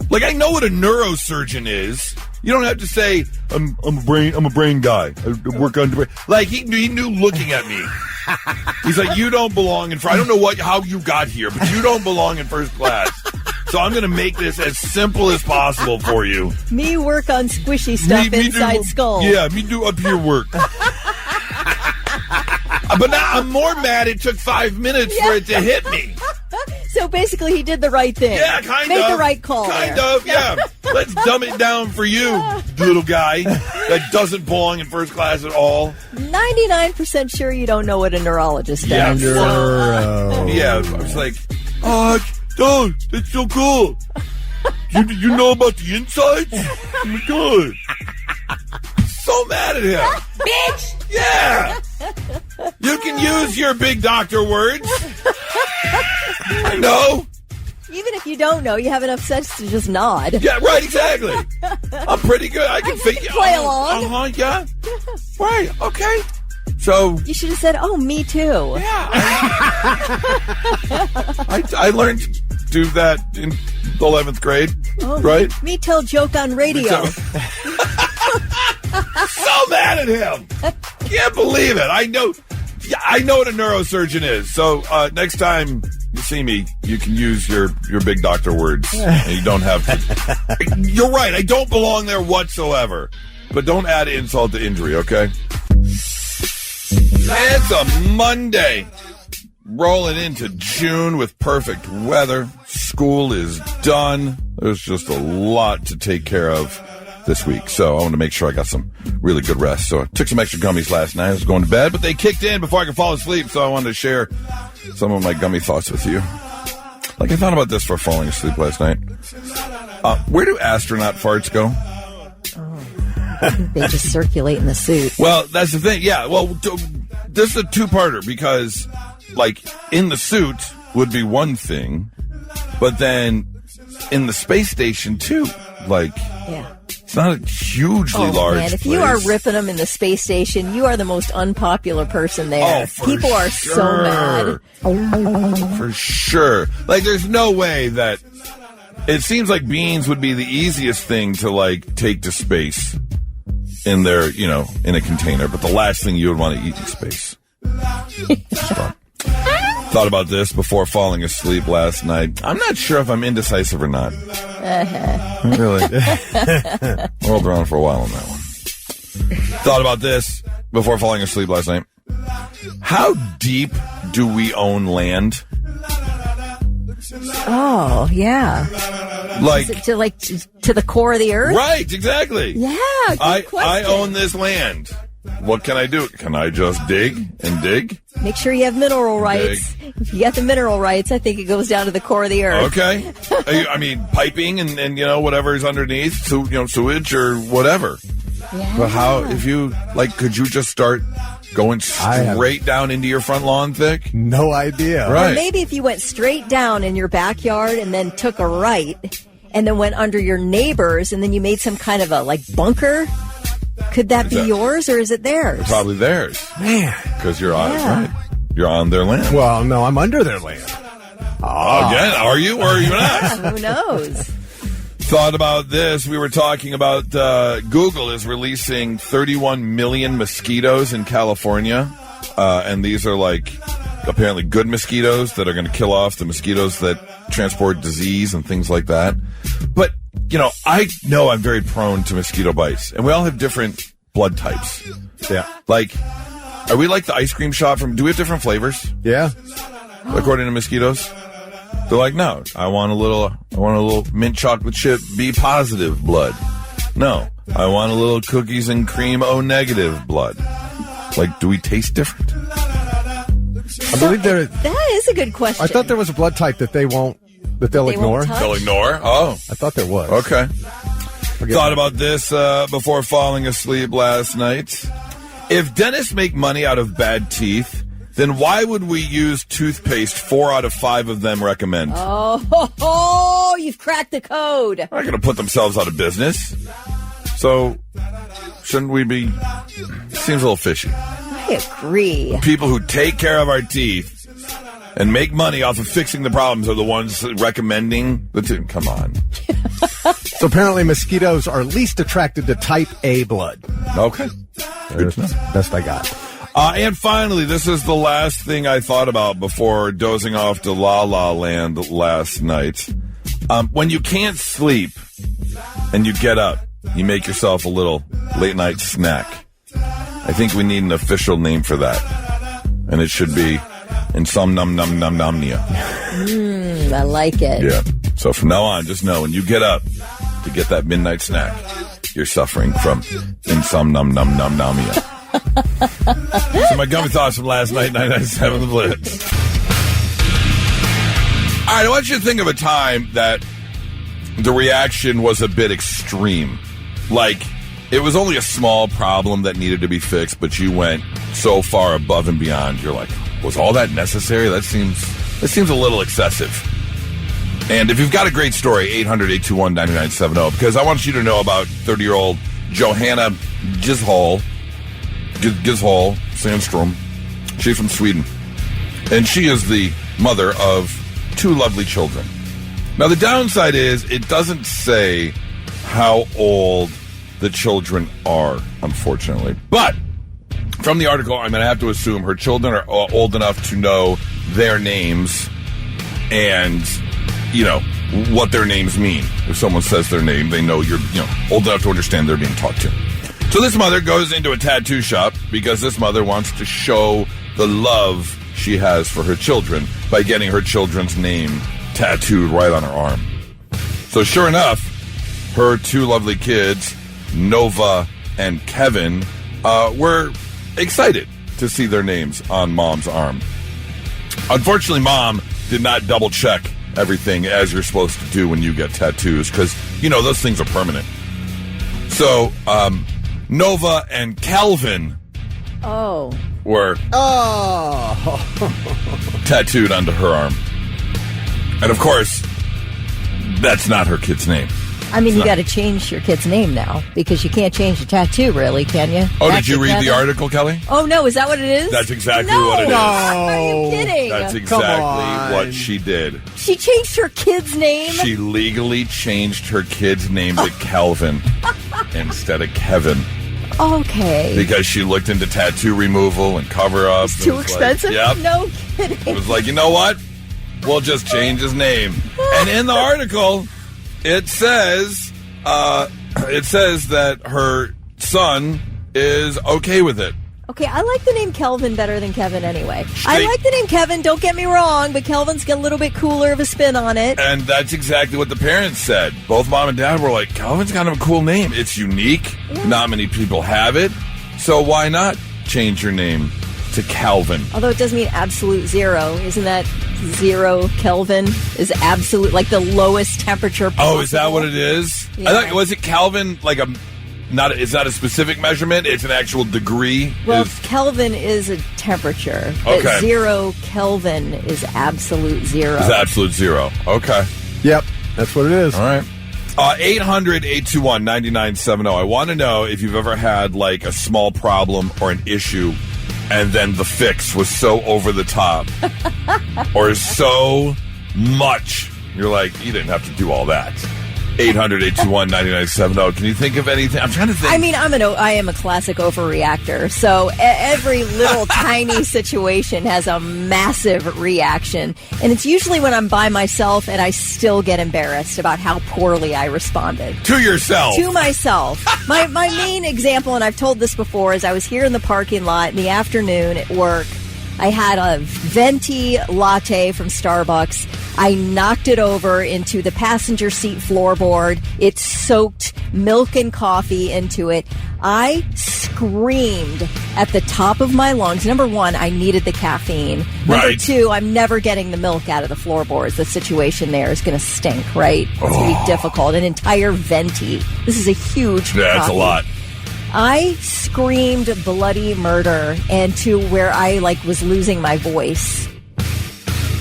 Like, I know what a neurosurgeon is. You don't have to say, I'm a brain guy. I work on the brain. Like, he knew looking at me. He's like, you don't belong in first. I don't know how you got here, but you don't belong in first class. So I'm going to make this as simple as possible for you. Me work on squishy stuff inside skull. Yeah, me do up here work. But now I'm more mad it took 5 minutes for it to hit me. So basically he did the right thing. Yeah, kind of. Made the right call. Kind of, yeah. Let's dumb it down for you, little guy that doesn't belong in first class at all. 99% sure you don't know what a neurologist does. Yeah, I was like, oh, that's so cool. You know about the insides? Oh my God. So mad at him. Bitch! Yeah! You can use your big doctor words. I know. Even if you don't know, you have enough sense to just nod. Yeah, right, exactly. I'm pretty good. I can figure play along. Uh-huh, yeah. Right, okay. So you should have said, oh, me too. Yeah. I learned to do that in the 11th grade, right? Me tell joke on radio. So mad at him. Can't believe it. I know what a neurosurgeon is. So next time you see me, you can use your big doctor words. And you don't have to. You're right. I don't belong there whatsoever. But don't add insult to injury, okay? It's a Monday. Rolling into June with perfect weather. School is done. There's just a lot to take care of this week, so I want to make sure I got some really good rest. So I took some extra gummies last night. I was going to bed, but they kicked in before I could fall asleep, so I wanted to share some of my gummy thoughts with you. Like, I thought about this for falling asleep last night. Where do astronaut farts go? They just circulate in the suit. Well, that's the thing. Yeah, well, this is a two-parter because, like, in the suit would be one thing, but then in the space station, too. Like, yeah. It's not a hugely large man, if place. you are ripping them in the space station, you are the most unpopular person there. People are so mad. For sure. Like, there's no way that... It seems like beans would be the easiest thing to, like, take to space in their, in a container. But the last thing you would want to eat in space. Thought about this before falling asleep last night. I'm not sure if I'm indecisive or not. Really? Rolled around for a while on that one. Thought about this before falling asleep last night. How deep do we own land? Oh, yeah. Like to the core of the earth? Right, exactly. Yeah, good question. I own this land. What can I do? Can I just dig and dig? Make sure you have mineral rights. If you get the mineral rights, I think it goes down to the core of the earth. Okay. I mean, piping and whatever's underneath, sewage or whatever. Yeah. But how, if you, could you just start going straight down into your front lawn thick? No idea. Right. Or maybe if you went straight down in your backyard and then took a right and then went under your neighbors and then you made some kind of a, bunker. Could that be yours or is it theirs? Probably theirs. Man. Because you're on right. You're on their land. Well, no, I'm under their land. Again, are you or are you not? Who knows? Thought about this. We were talking about Google is releasing 31 million mosquitoes in California. And these are apparently good mosquitoes that are going to kill off the mosquitoes that transport disease and things like that. But I know I'm very prone to mosquito bites, and we all have different blood types. Yeah. Are we like the ice cream shop do we have different flavors? Yeah. According to mosquitoes? They're like, no, I want a little mint chocolate chip B positive blood. No, I want a little cookies and cream O negative blood. Do we taste different? I believe that is a good question. I thought there was a blood type that they'll ignore. They'll ignore? Oh. I thought there was. Okay. Thought about this before falling asleep last night. If dentists make money out of bad teeth, then why would we use toothpaste 4 out of 5 of them recommend? Oh, you've cracked the code. They're not going to put themselves out of business. So, shouldn't we be... Seems a little fishy. I agree. People who take care of our teeth and make money off of fixing the problems are the ones recommending the tooth. Come on. So apparently mosquitoes are least attracted to type A blood. Okay. There's best I got. And finally, this is the last thing I thought about before dozing off to La La Land last night. When you can't sleep and you get up, you make yourself a little late-night snack. I think we need an official name for that. And it should be insomnia. I like it. Yeah. So from now on, just know when you get up to get that midnight snack, you're suffering from insomnia. So my gummy thoughts from last night, 997 The Blitz. All right, I want you to think of a time that the reaction was a bit extreme. Like, it was only a small problem that needed to be fixed, but you went so far above and beyond. You're like, was all that necessary? That seems a little excessive. And if you've got a great story, 800-821-9970, because I want you to know about 30-year-old Johanna Gishol Sandstrom. She's from Sweden. And she is the mother of 2 lovely children. Now, the downside is it doesn't say how old the children are, unfortunately. But from the article, I'm going to have to assume her children are old enough to know their names and, you know, what their names mean. If someone says their name, they know you're, old enough to understand they're being talked to. So this mother goes into a tattoo shop because this mother wants to show the love she has for her children by getting her children's name tattooed right on her arm. So sure enough, her 2 lovely kids, Nova and Kevin, were excited to see their names on Mom's arm. Unfortunately, Mom did not double check everything as you're supposed to do when you get tattoos because, those things are permanent. So, Nova and Calvin were tattooed onto her arm. And of course, that's not her kid's name. I mean, you got to change your kid's name now because you can't change the tattoo, really, can you? Oh, did you read the article, Kelly? Oh, no. Is that what it is? That's exactly what it is. Are you kidding? That's exactly what she did. She changed her kid's name? She legally changed her kid's name to Calvin instead of Kevin. Okay. Because she looked into tattoo removal and cover-up. It's too expensive? Yep. No kidding. It was like, you know what? We'll just change his name. And in the article, it says that her son is okay with it. Okay, I like the name Kelvin better than Kevin anyway. I like the name Kevin, don't get me wrong, but Kelvin's got a little bit cooler of a spin on it. And that's exactly what the parents said. Both Mom and Dad were like, Kelvin's kind of a cool name. It's unique. Yeah. Not many people have it. So why not change your name to Calvin? Although it does mean absolute zero. Isn't that 0 Kelvin is absolute, like the lowest temperature possible? Oh, is that what it is? Yeah. I thought, was it Kelvin like it's not a specific measurement, it's an actual degree? Well, Kelvin is a temperature. Okay. But 0 Kelvin is absolute zero. It's absolute zero. Okay. Yep, that's what it is. All right. 800-821-9970. I want to know if you've ever had like a small problem or an issue and then the fix was so over the top or so much. You're like, you didn't have to do all that. 800-821-9970. Can you think of anything? I'm trying to think. I mean, I am a classic overreactor. So every little tiny situation has a massive reaction. And it's usually when I'm by myself and I still get embarrassed about how poorly I responded. To yourself? To myself. My main example, and I've told this before, is I was here in the parking lot in the afternoon at work. I had a venti latte from Starbucks. I knocked it over into the passenger seat floorboard. It soaked milk and coffee into it. I screamed at the top of my lungs. Number one, I needed the caffeine. Number two, I'm never getting the milk out of the floorboards. The situation there is going to stink, right? It's going to be difficult. An entire venti. This is a huge Yeah, it's a lot. I screamed bloody murder and to where I was losing my voice.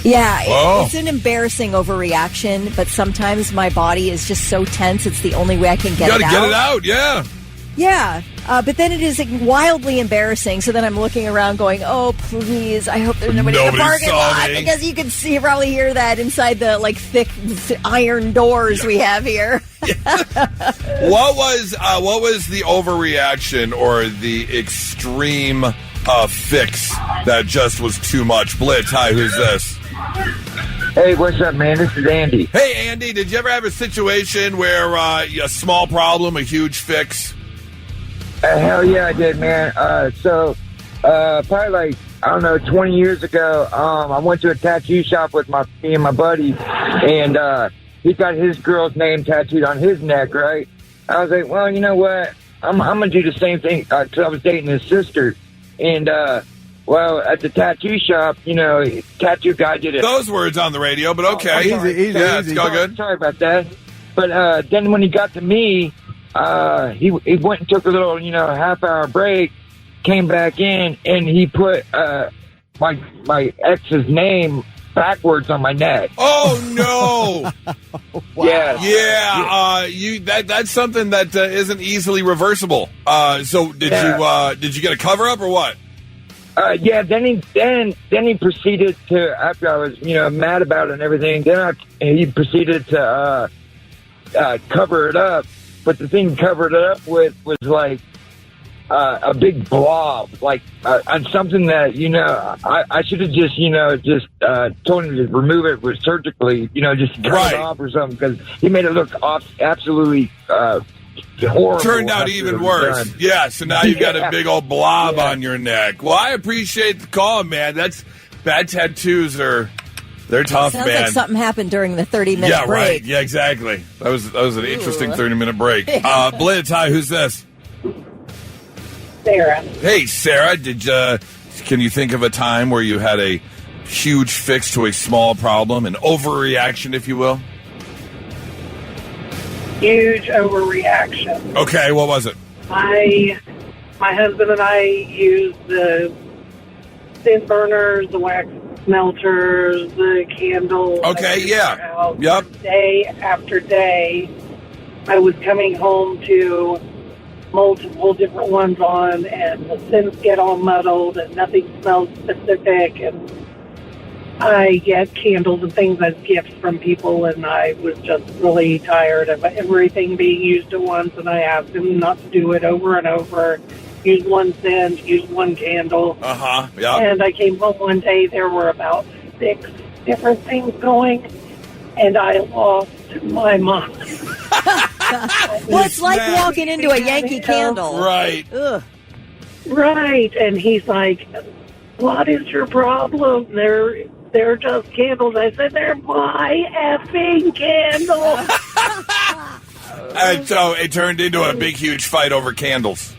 Yeah, it's an embarrassing overreaction, but sometimes my body is just so tense, it's the only way I can get it out. You gotta get it out, yeah. Yeah, but then it is wildly embarrassing. So then I'm looking around going, oh, please, I hope there's nobody in the parking lot. Because you can probably hear that inside the thick iron doors we have here. What was the overreaction or the extreme fix that just was too much? Blitz, hi, who's this? Hey, what's up, man? This is Andy. Hey, Andy, did you ever have a situation where a small problem, a huge fix? Hell yeah, I did, man. Probably 20 years ago, I went to a tattoo shop with me and my buddy, and he got his girl's name tattooed on his neck, right? I was like, well, you know what? I'm going to do the same thing, because I was dating his sister. And, at the tattoo shop, tattoo guy did it. Those words on the radio, but okay. Easy. It's all good. Sorry about that. But then when he got to me, he went and took a little, half-hour break, came back in, and he put my ex's name backwards on my neck. Oh no! Wow. Yeah. That's something that isn't easily reversible. So did you get a cover up or what? Then he proceeded to, after I was mad about it and everything. He proceeded to cover it up. But the thing he covered it up with was a big blob, on something that I should have just told him to remove it surgically, just cut it off or something, because he made it look absolutely horrible. Turned out even worse. Yeah, so now you've got a big old blob on your neck. Well, I appreciate the call, man. Bad tattoos they're tough, Sounds man. like something happened during the 30-minute break. Right. Yeah, exactly. That was an interesting 30-minute break. Blitz, hi, who's this? Sarah. Hey, Sarah, can you think of a time where you had a huge fix to a small problem, an overreaction, if you will? Huge overreaction. Okay, what was it? My husband and I used the thin burners, the wax melters, the candles. Okay, yeah. Yep. Day after day, I was coming home to multiple different ones on, and the scents get all muddled, and nothing smells specific, and I get candles and things as gifts from people, and I was just really tired of everything being used at once, and I asked him not to do it over and over. Use one scent, use one candle. Yeah. And I came home one day, there were about 6 different things going, and I lost my mind. Well, it's like walking into a Yankee Candle. Right. Ugh. Right. And he's like, what is your problem? They're just candles. I said, they're my effing candles. And so it turned into a big, huge fight over candles.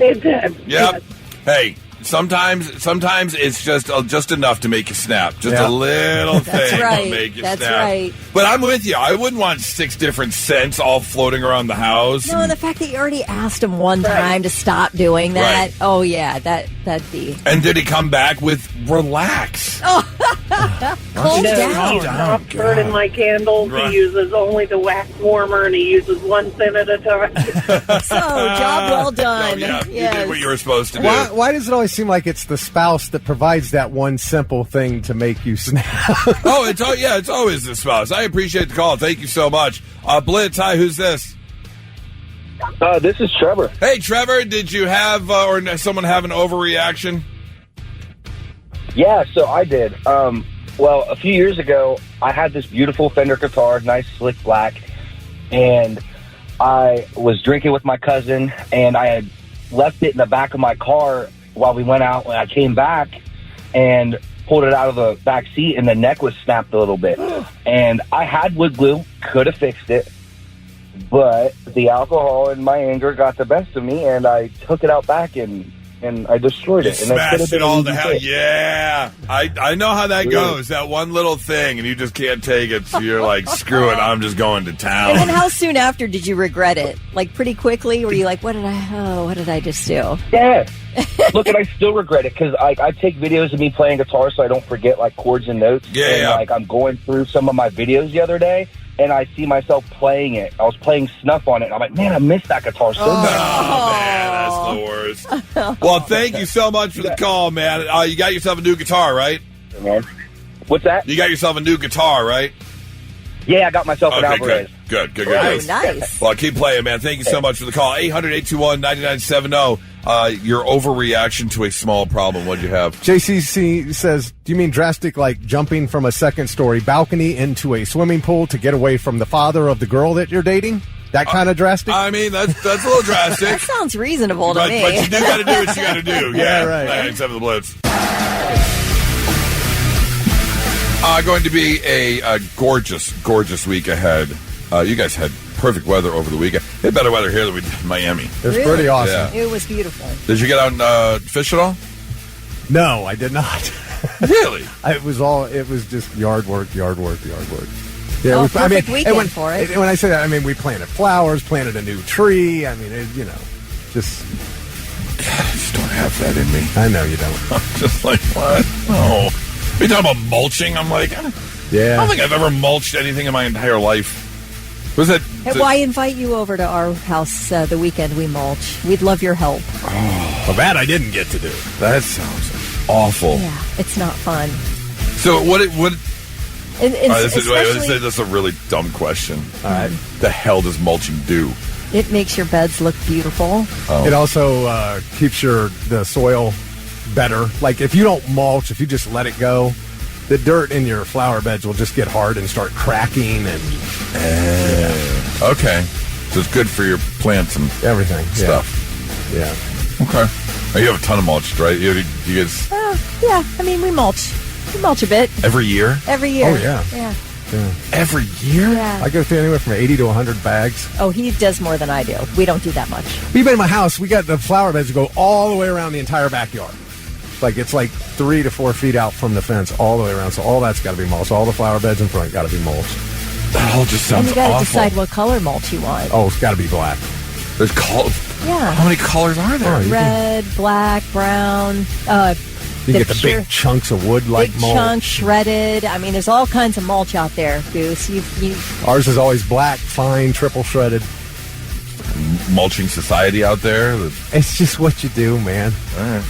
It did. Yep. Yes. Hey, sometimes it's just enough to make you snap. Just a little thing right. will make you That's snap. right. But I'm with you. I wouldn't want 6 different scents all floating around the house. No, and the fact that you already asked him one time to stop doing that. Right. Oh, yeah, that'd be. And did he come back with relax? Calm down. He stopped burning my candles. Right. He uses only the wax warmer, and he uses one scent at a time. So, job well done. No, yeah, Yes. you did what you were supposed to do. Why does it always seem like it's the spouse that provides that one simple thing to make you snap? It's always the spouse. I appreciate the call. Thank you so much. Blitz, hi, who's this? This is Trevor. Hey, Trevor, did you have or someone have an overreaction? Yeah, so I did. A few years ago, I had this beautiful Fender guitar, nice slick black, and I was drinking with my cousin, and I had left it in the back of my car while we went out. When I came back and pulled it out of the back seat, and the neck was snapped a little bit. And I had wood glue, could have fixed it, but the alcohol and my anger got the best of me, and I took it out back and and I destroyed it. And smashed it all to hell. Yeah. I know how that goes. That one little thing, and you just can't take it. So you're like, screw it, I'm just going to town. And then how soon after did you regret it? Like pretty quickly? Were you like, what did I just do? Yeah. Look, and I still regret it because I take videos of me playing guitar so I don't forget like chords and notes. Yeah. Like I'm going through some of my videos the other day, and I see myself playing it. I was playing Snuff on it, and I'm like, man, I missed that guitar so much. Oh, man, that's the worst. Well, thank you so much for the call, man. You got yourself a new guitar, right? What's that? You got yourself a new guitar, right? Yeah, I got myself an Alvarez. Good. Oh, nice. Well, keep playing, man. Thank you so much for the call. 800-821-9970. Your overreaction to a small problem. What'd you have? JCC says, do you mean drastic like jumping from a second-story balcony into a swimming pool to get away from the father of the girl that you're dating? That kind of drastic? I mean, that's a little drastic. That sounds reasonable to me. But you do got to do what you got to do. Yeah, right. Except for the Blitz. Going to be a gorgeous, gorgeous week ahead. You guys had perfect weather over the weekend. We had better weather here than we did in Miami. It was pretty awesome. Yeah. It was beautiful. Did you get out and fish at all? No, I did not. Really? It was just yard work. Yeah, perfect weekend for it. When I say that, I mean we planted flowers, planted a new tree. I mean, just. I just don't have that in me. I know you don't. I'm just like, what? No. Are you talking about mulching? I'm like, I don't think I've ever mulched anything in my entire life. Was that? Why invite you over to our house the weekend we mulch? We'd love your help. Oh, well, that I didn't get to do. That sounds awful. Yeah, it's not fun. So what? This is a really dumb question. All right. The hell does mulching do? It makes your beds look beautiful. Oh. It also keeps the soil better. Like if you don't mulch, if you just let it go, the dirt in your flower beds will just get hard and start cracking and okay. So it's good for your plants and everything stuff. Yeah. Okay. You have a ton of mulch, right? You guys? Yeah. I mean, we mulch. We mulch a bit every year. Every year. Oh yeah. Yeah. Every year? Yeah. I go through anywhere from 80 to 100 bags. Oh, he does more than I do. We don't do that much. We've been in my house. We got the flower beds that go all the way around the entire backyard. It's like 3 to 4 feet out from the fence all the way around. So all that's got to be mulched. All the flower beds in front got to be mulched. That all just sounds awful. And you got to decide what color mulch you want. Oh, it's got to be black. There's Yeah. How many colors are there? Red, black, brown. You get the big chunks of wood like big mulch. chunks, shredded. I mean, there's all kinds of mulch out there, Goose. Ours is always black, fine, triple shredded. Mulching society out there. It's just what you do, man. All right.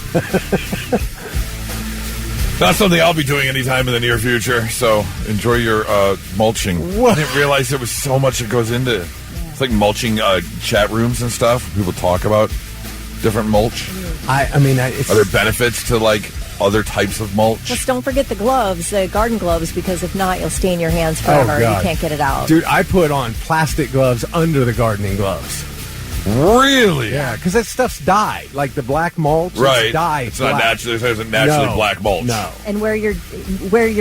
Not something I'll be doing anytime in the near future. So enjoy your mulching. I didn't realize there was so much that goes into it. It's like mulching chat rooms and stuff. People talk about different mulch. I mean, are there benefits to other types of mulch? Just don't forget the gloves, the garden gloves, because if not, you'll stain your hands forever. You can't get it out. Dude, I put on plastic gloves under the gardening gloves. Really? Yeah, because that stuff's dyed. Like the black mulch, right? It's dyed. It's not natural. There's naturally black mulch. No. And wear your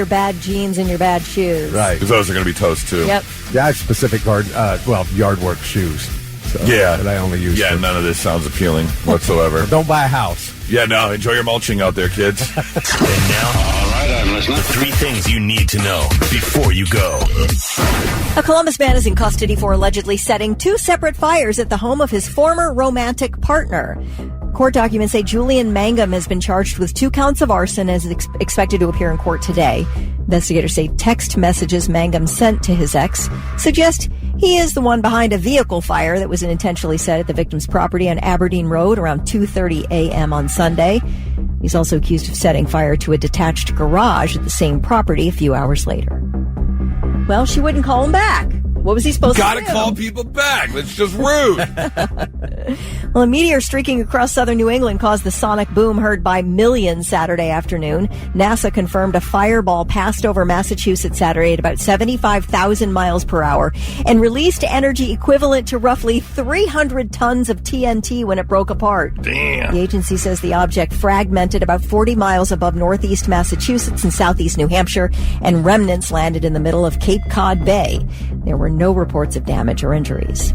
bad jeans and your bad shoes. Right. Because those are going to be toast too. Yep. Yeah, I have specific yard work shoes. So, that I only use. Yeah, none of this sounds appealing whatsoever. Don't buy a house. Yeah, no. Enjoy your mulching out there, kids. And now, all right, I'm listening. The 3 things you need to know before you go. A Columbus man is in custody for allegedly setting 2 separate fires at the home of his former romantic partner. Court documents say Julian Mangum has been charged with 2 counts of arson and is expected to appear in court today. Investigators say text messages Mangum sent to his ex suggest he is the one behind a vehicle fire that was intentionally set at the victim's property on Aberdeen Road around 2:30 a.m. on Sunday. He's also accused of setting fire to a detached garage at the same property a few hours later. Well, she wouldn't call him back. What was he supposed to do? Gotta call people back. That's just rude. Well, a meteor streaking across southern New England caused the sonic boom heard by millions Saturday afternoon. NASA confirmed a fireball passed over Massachusetts Saturday at about 75,000 miles per hour and released energy equivalent to roughly 300 tons of TNT when it broke apart. Damn. The agency says the object fragmented about 40 miles above northeast Massachusetts and southeast New Hampshire, and remnants landed in the middle of Cape Cod Bay. There were no reports of damage or injuries.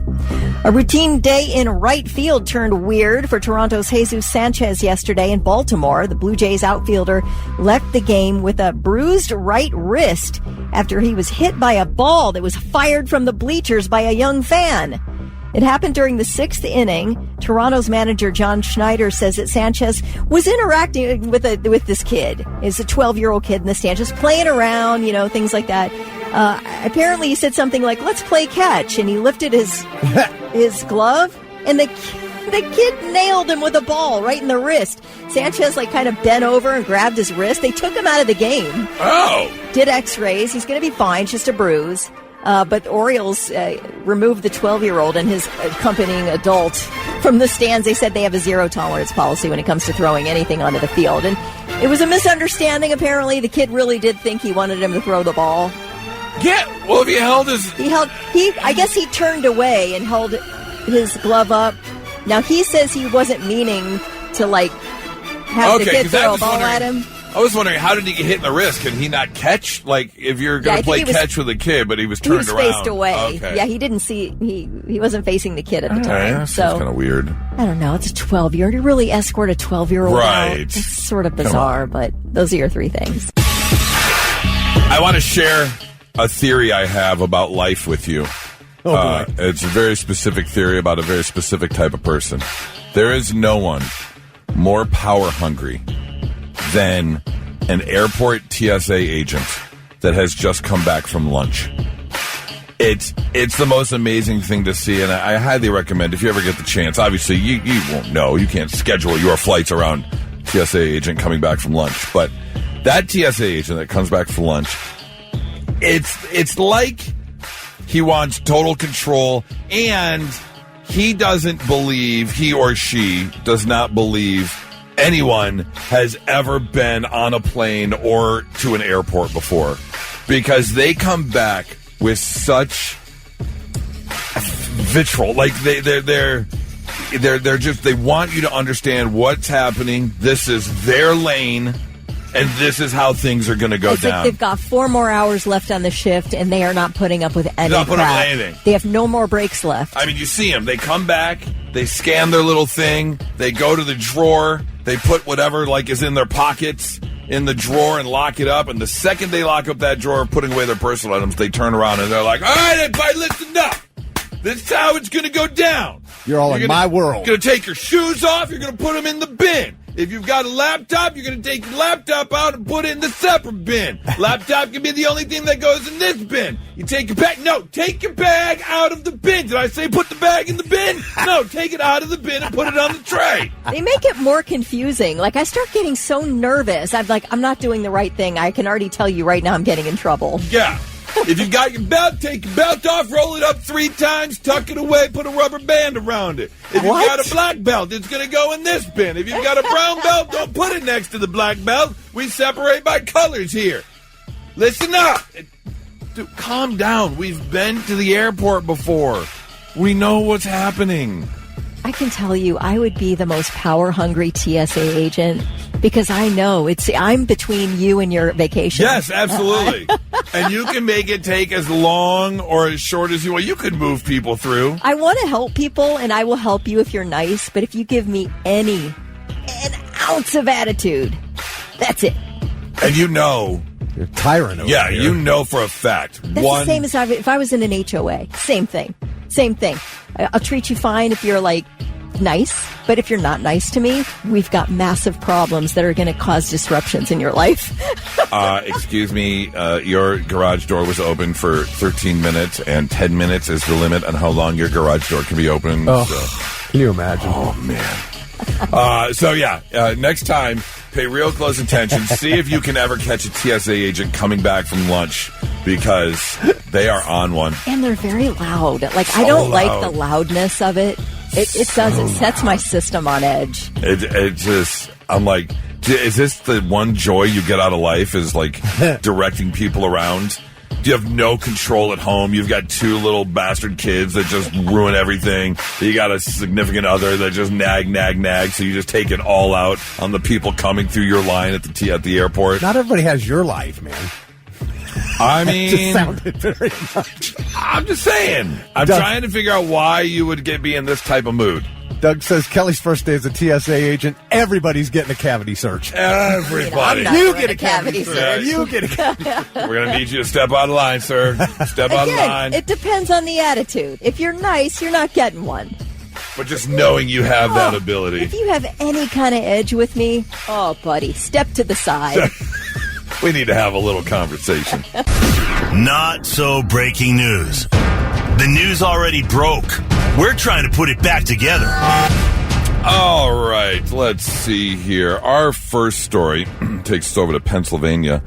A routine day in right field turned weird for Toronto's Jesus Sanchez yesterday in Baltimore. The Blue Jays outfielder left the game with a bruised right wrist after he was hit by a ball that was fired from the bleachers by a young fan. It happened during the 6th inning. Toronto's manager, John Schneider, says that Sanchez was interacting with this kid. It's a 12-year-old kid in the stands, just playing around, things like that. Apparently he said something like, let's play catch, and he lifted his glove, and the kid nailed him with a ball right in the wrist. Sanchez kind of bent over and grabbed his wrist. They took him out of the game. Oh! Did x-rays. He's going to be fine, just a bruise. But the Orioles removed the 12-year-old and his accompanying adult from the stands. They said they have a zero-tolerance policy when it comes to throwing anything onto the field. And it was a misunderstanding, apparently. The kid really did think he wanted him to throw the ball. Yeah, well, if he held his... I guess he turned away and held his glove up. Now, he says he wasn't meaning to, have the kid throw a ball at him. I was wondering, how did he get hit in the wrist? Can he not catch? If you're going to play catch with a kid, but he was turned around. He was faced away. Okay. Yeah, he didn't see... He wasn't facing the kid at the time. That seems kind of weird. I don't know. It's a 12-year-old. You really escort a 12-year-old right. out? It's sort of bizarre, but those are your three things. I want to share a theory I have about life with you. It's a very specific theory about a very specific type of person. There is no one more power hungry than an airport TSA agent that has just come back from lunch. It's the most amazing thing to see, and I highly recommend, if you ever get the chance, obviously you won't know, you can't schedule your flights around TSA agent coming back from lunch, but that TSA agent that comes back from lunch, it's like he wants total control, and he or she does not believe anyone has ever been on a plane or to an airport before, because they come back with such vitriol. They want you to understand what's happening. This is their lane, and this is how things are going to go down. They've got 4 more hours left on the shift, and they are not putting up with any not putting up with crap. anything. They have no more breaks left. I mean, you see them. They come back. They scan their little thing. They go to the drawer. They put whatever is in their pockets in the drawer and lock it up. And the second they lock up that drawer, putting away their personal items, they turn around and they're like, all right, everybody, listen up. This is how it's going to go down. You're all in my world. You're going to take your shoes off. You're going to put them in the bin. If you've got a laptop, you're going to take your laptop out and put it in the separate bin. Laptop can be the only thing that goes in this bin. You take your bag. No, take your bag out of the bin. Did I say put the bag in the bin? No, take it out of the bin and put it on the tray. They make it more confusing. I start getting so nervous. I'm not doing the right thing. I can already tell you right now I'm getting in trouble. Yeah. If you've got your belt, take your belt off, roll it up 3 times, tuck it away, put a rubber band around it. If you've got a black belt, it's going to go in this bin. If you've got a brown belt, don't put it next to the black belt. We separate by colors here. Listen up. Dude, calm down. We've been to the airport before. We know what's happening. I can tell you, I would be the most power-hungry TSA agent because I know I'm between you and your vacation. Yes, absolutely. And you can make it take as long or as short as you want. You could move people through. I want to help people, and I will help you if you're nice, but if you give me an ounce of attitude, that's it. And you're a tyrant over here. You know for a fact. That's the same as if I was in an HOA. Same thing. I'll treat you fine if you're nice, but if you're not nice to me, we've got massive problems that are going to cause disruptions in your life. Excuse me, your garage door was open for 13 minutes, and 10 minutes is the limit on how long your garage door can be open. Can you imagine? Oh, man. Next time, pay real close attention. See if you can ever catch a TSA agent coming back from lunch, because they are on one. And they're very loud. I don't like the loudness of it. It does. It sets my system on edge. I'm like, is this the one joy you get out of life, is directing people around? You have no control at home. You've got 2 little bastard kids that just ruin everything. You got a significant other that just nag. So you just take it all out on the people coming through your line at the airport. Not everybody has your life, man. I mean, it just sounded very much. I'm just saying. I'm trying to figure out why you would be in this type of mood. Doug says Kelly's first day as a TSA agent. Everybody's getting a cavity search. Everybody. You get a cavity search. You get a cavity search. We're going to need you to step out of line, sir. Step out of line. It depends on the attitude. If you're nice, you're not getting one. But just knowing you have that ability. If you have any kind of edge with me, oh, buddy, step to the side. We need to have a little conversation. Not so breaking news. The news already broke. We're trying to put it back together. All right, let's see here. Our first story takes us over to Pennsylvania.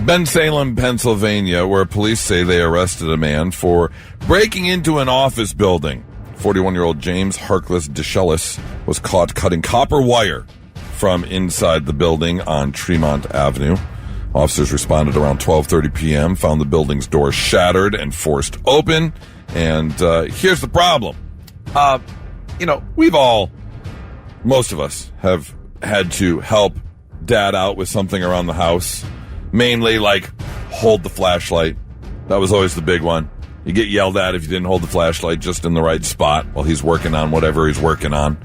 Bensalem, Pennsylvania, where police say they arrested a man for breaking into an office building. 41-year-old James Harkless DeShellis was caught cutting copper wire from inside the building on Tremont Avenue. Officers responded around 12:30 p.m., found the building's door shattered and forced open. And here's the problem. Most of us have had to help Dad out with something around the house. Mainly, like, hold the flashlight. That was always the big one. You get yelled at if you didn't hold the flashlight just in the right spot while he's working on whatever he's working on.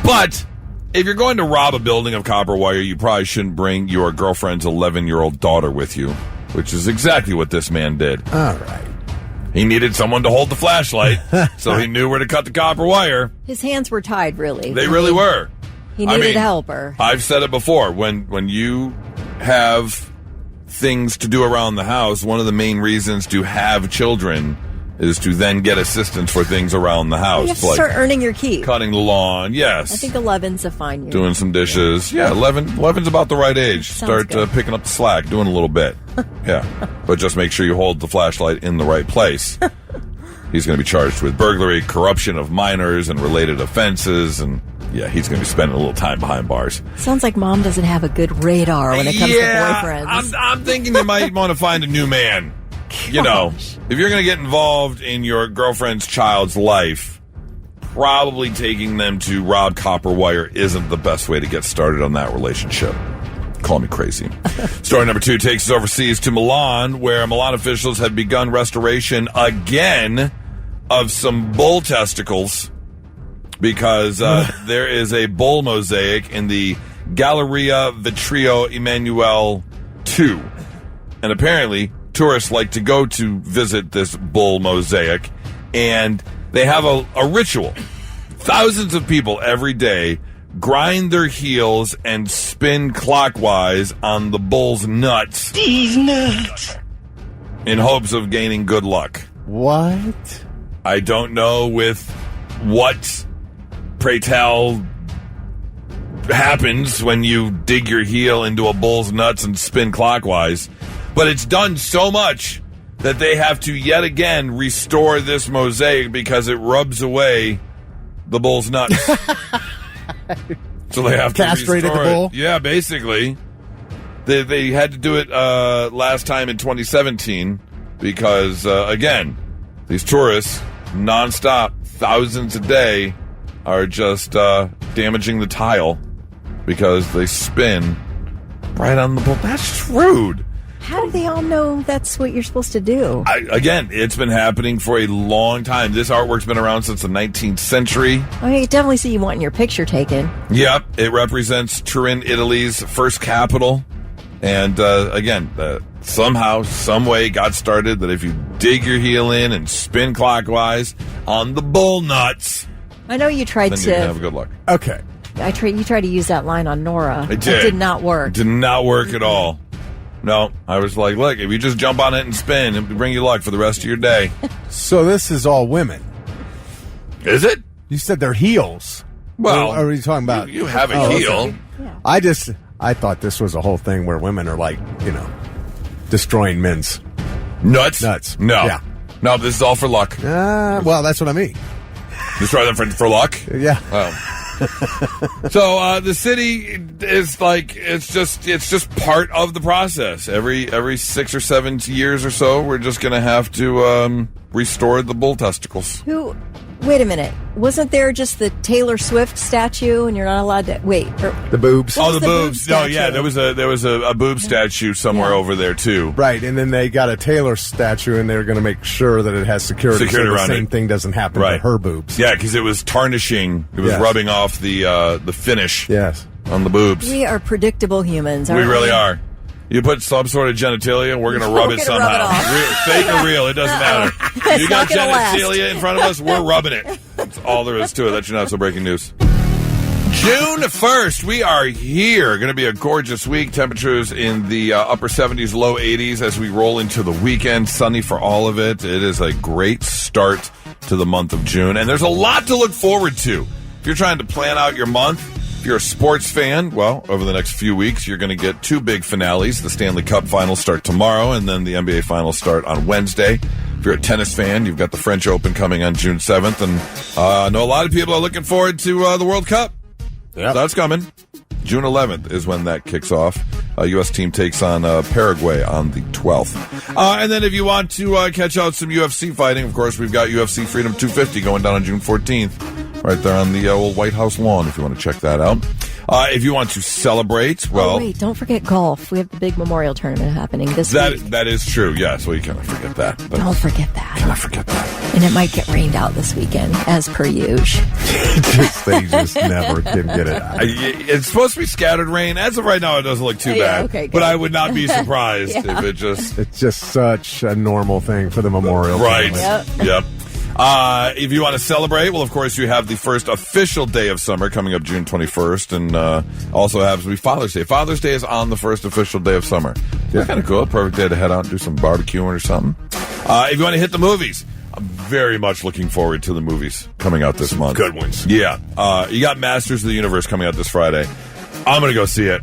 But if you're going to rob a building of copper wire, you probably shouldn't bring your girlfriend's 11-year-old daughter with you, which is exactly what this man did. All right. He needed someone to hold the flashlight, so he knew where to cut the copper wire. His hands were tied, really. They really were. He needed a helper. I've said it before. When you have things to do around the house, one of the main reasons to have children is to then get assistance for things around the house. You have to start earning your keep. Cutting the lawn, yes. I think 11's a fine year. Doing some dishes. Yeah, 11's about the right age. Start picking up the slack, doing a little bit. Yeah. But just make sure you hold the flashlight in the right place. He's going to be charged with burglary, corruption of minors, and related offenses, and yeah, he's going to be spending a little time behind bars. Sounds like Mom doesn't have a good radar when it comes to boyfriends. I'm thinking you might want to find a new man. You know, if you're going to get involved in your girlfriend's child's life, probably taking them to rob copper wire isn't the best way to get started on that relationship. Call me crazy. Story number 2 takes us overseas to Milan, where Milan officials have begun restoration again of some bull testicles because there is a bull mosaic in the Galleria Vitrio Emanuele II. And apparently tourists like to go to visit this bull mosaic, and they have a ritual. Thousands of people every day grind their heels and spin clockwise on the bull's nuts. These nuts. In hopes of gaining good luck. What? I don't know with what, pray tell, happens when you dig your heel into a bull's nuts and spin clockwise. But it's done so much that they have to yet again restore this mosaic because it rubs away the bull's nuts. So they have to castrated restore the bull? It. Yeah, basically. They had to do it last time in 2017 because, again, these tourists, nonstop, thousands a day, are just damaging the tile because they spin right on the bull. That's rude. How do they all know that's what you're supposed to do? Again, it's been happening for a long time. This artwork's been around since the 19th century. I mean, definitely see you wanting your picture taken. Yep, it represents Turin, Italy's first capital. And again, somehow, some way it got started that if you dig your heel in and spin clockwise on the bull nuts, I know you tried then to you can have good luck. Okay. You tried to use that line on Nora. I did. It did not work. It did not work at all. No, I was like, look, if you just jump on it and spin, it'll bring you luck for the rest of your day. So this is all women. Is it? You said they're heels. Well, what are you talking about? You have a heel. Okay. Yeah. I thought this was a whole thing where women are like, destroying men's nuts. No. Yeah. No, this is all for luck. Well, that's what I mean. Destroy them for luck? Yeah. Oh. So the city is like it's just part of the process. Every 6 or 7 years or so, we're just going to have to restore the bull testicles. Who Wait a minute. Wasn't there just the Taylor Swift statue, and you're not allowed to wait? The boobs. Oh, the boob boobs. No, yeah, there was a boob statue somewhere over there too. Right, and then they got a Taylor statue, and they were going to make sure that it has security so the around same it. thing doesn't happen to her boobs. Yeah, because it was tarnishing. It was rubbing off the finish. Yes. On the boobs. We are predictable humans, aren't we? We really are. You put some sort of genitalia, we're going to rub it somehow. Rub it Fake or real, it doesn't matter. You got genitalia in front of us, we're rubbing it. That's all there is to it. Let you know it's breaking news. June 1st, we are here. Going to be a gorgeous week. Temperatures in the upper 70s, low 80s as we roll into the weekend. Sunny for all of it. It is a great start to the month of June. And there's a lot to look forward to. If you're trying to plan out your month, if you're a sports fan, well, over the next few weeks, you're going to get two big finales. The Stanley Cup finals start tomorrow, and then the NBA finals start on Wednesday. If you're a tennis fan, you've got the French Open coming on June 7th, and I know a lot of people are looking forward to the World Cup. Yeah, so that's coming. June 11th is when that kicks off. U.S. team takes on Paraguay on the 12th. And then if you want to catch out some UFC fighting, of course, we've got UFC Freedom 250 going down on June 14th. Right there on the old White House lawn, if you want to check that out. If you want to celebrate, well... wait, don't forget golf. We have the big memorial tournament happening this week. That is true, yes. Well, you cannot forget that. Don't forget that. Cannot forget that. And it might get rained out this weekend, as per usual. They just never can get it out. It's supposed to be scattered rain. As of right now, it doesn't look too bad. Okay, good. But I would not be surprised if it just... It's just such a normal thing for the memorial tournament. Yep. If you want to celebrate, well, of course, you have the first official day of summer coming up June 21st, and also happens to be Father's Day. Father's Day is on the first official day of summer. That's kind of cool. Perfect day to head out and do some barbecuing or something. If you want to hit the movies, I'm very much looking forward to the movies coming out this month. Good ones. Yeah. You got Masters of the Universe coming out this Friday. I'm going to go see it.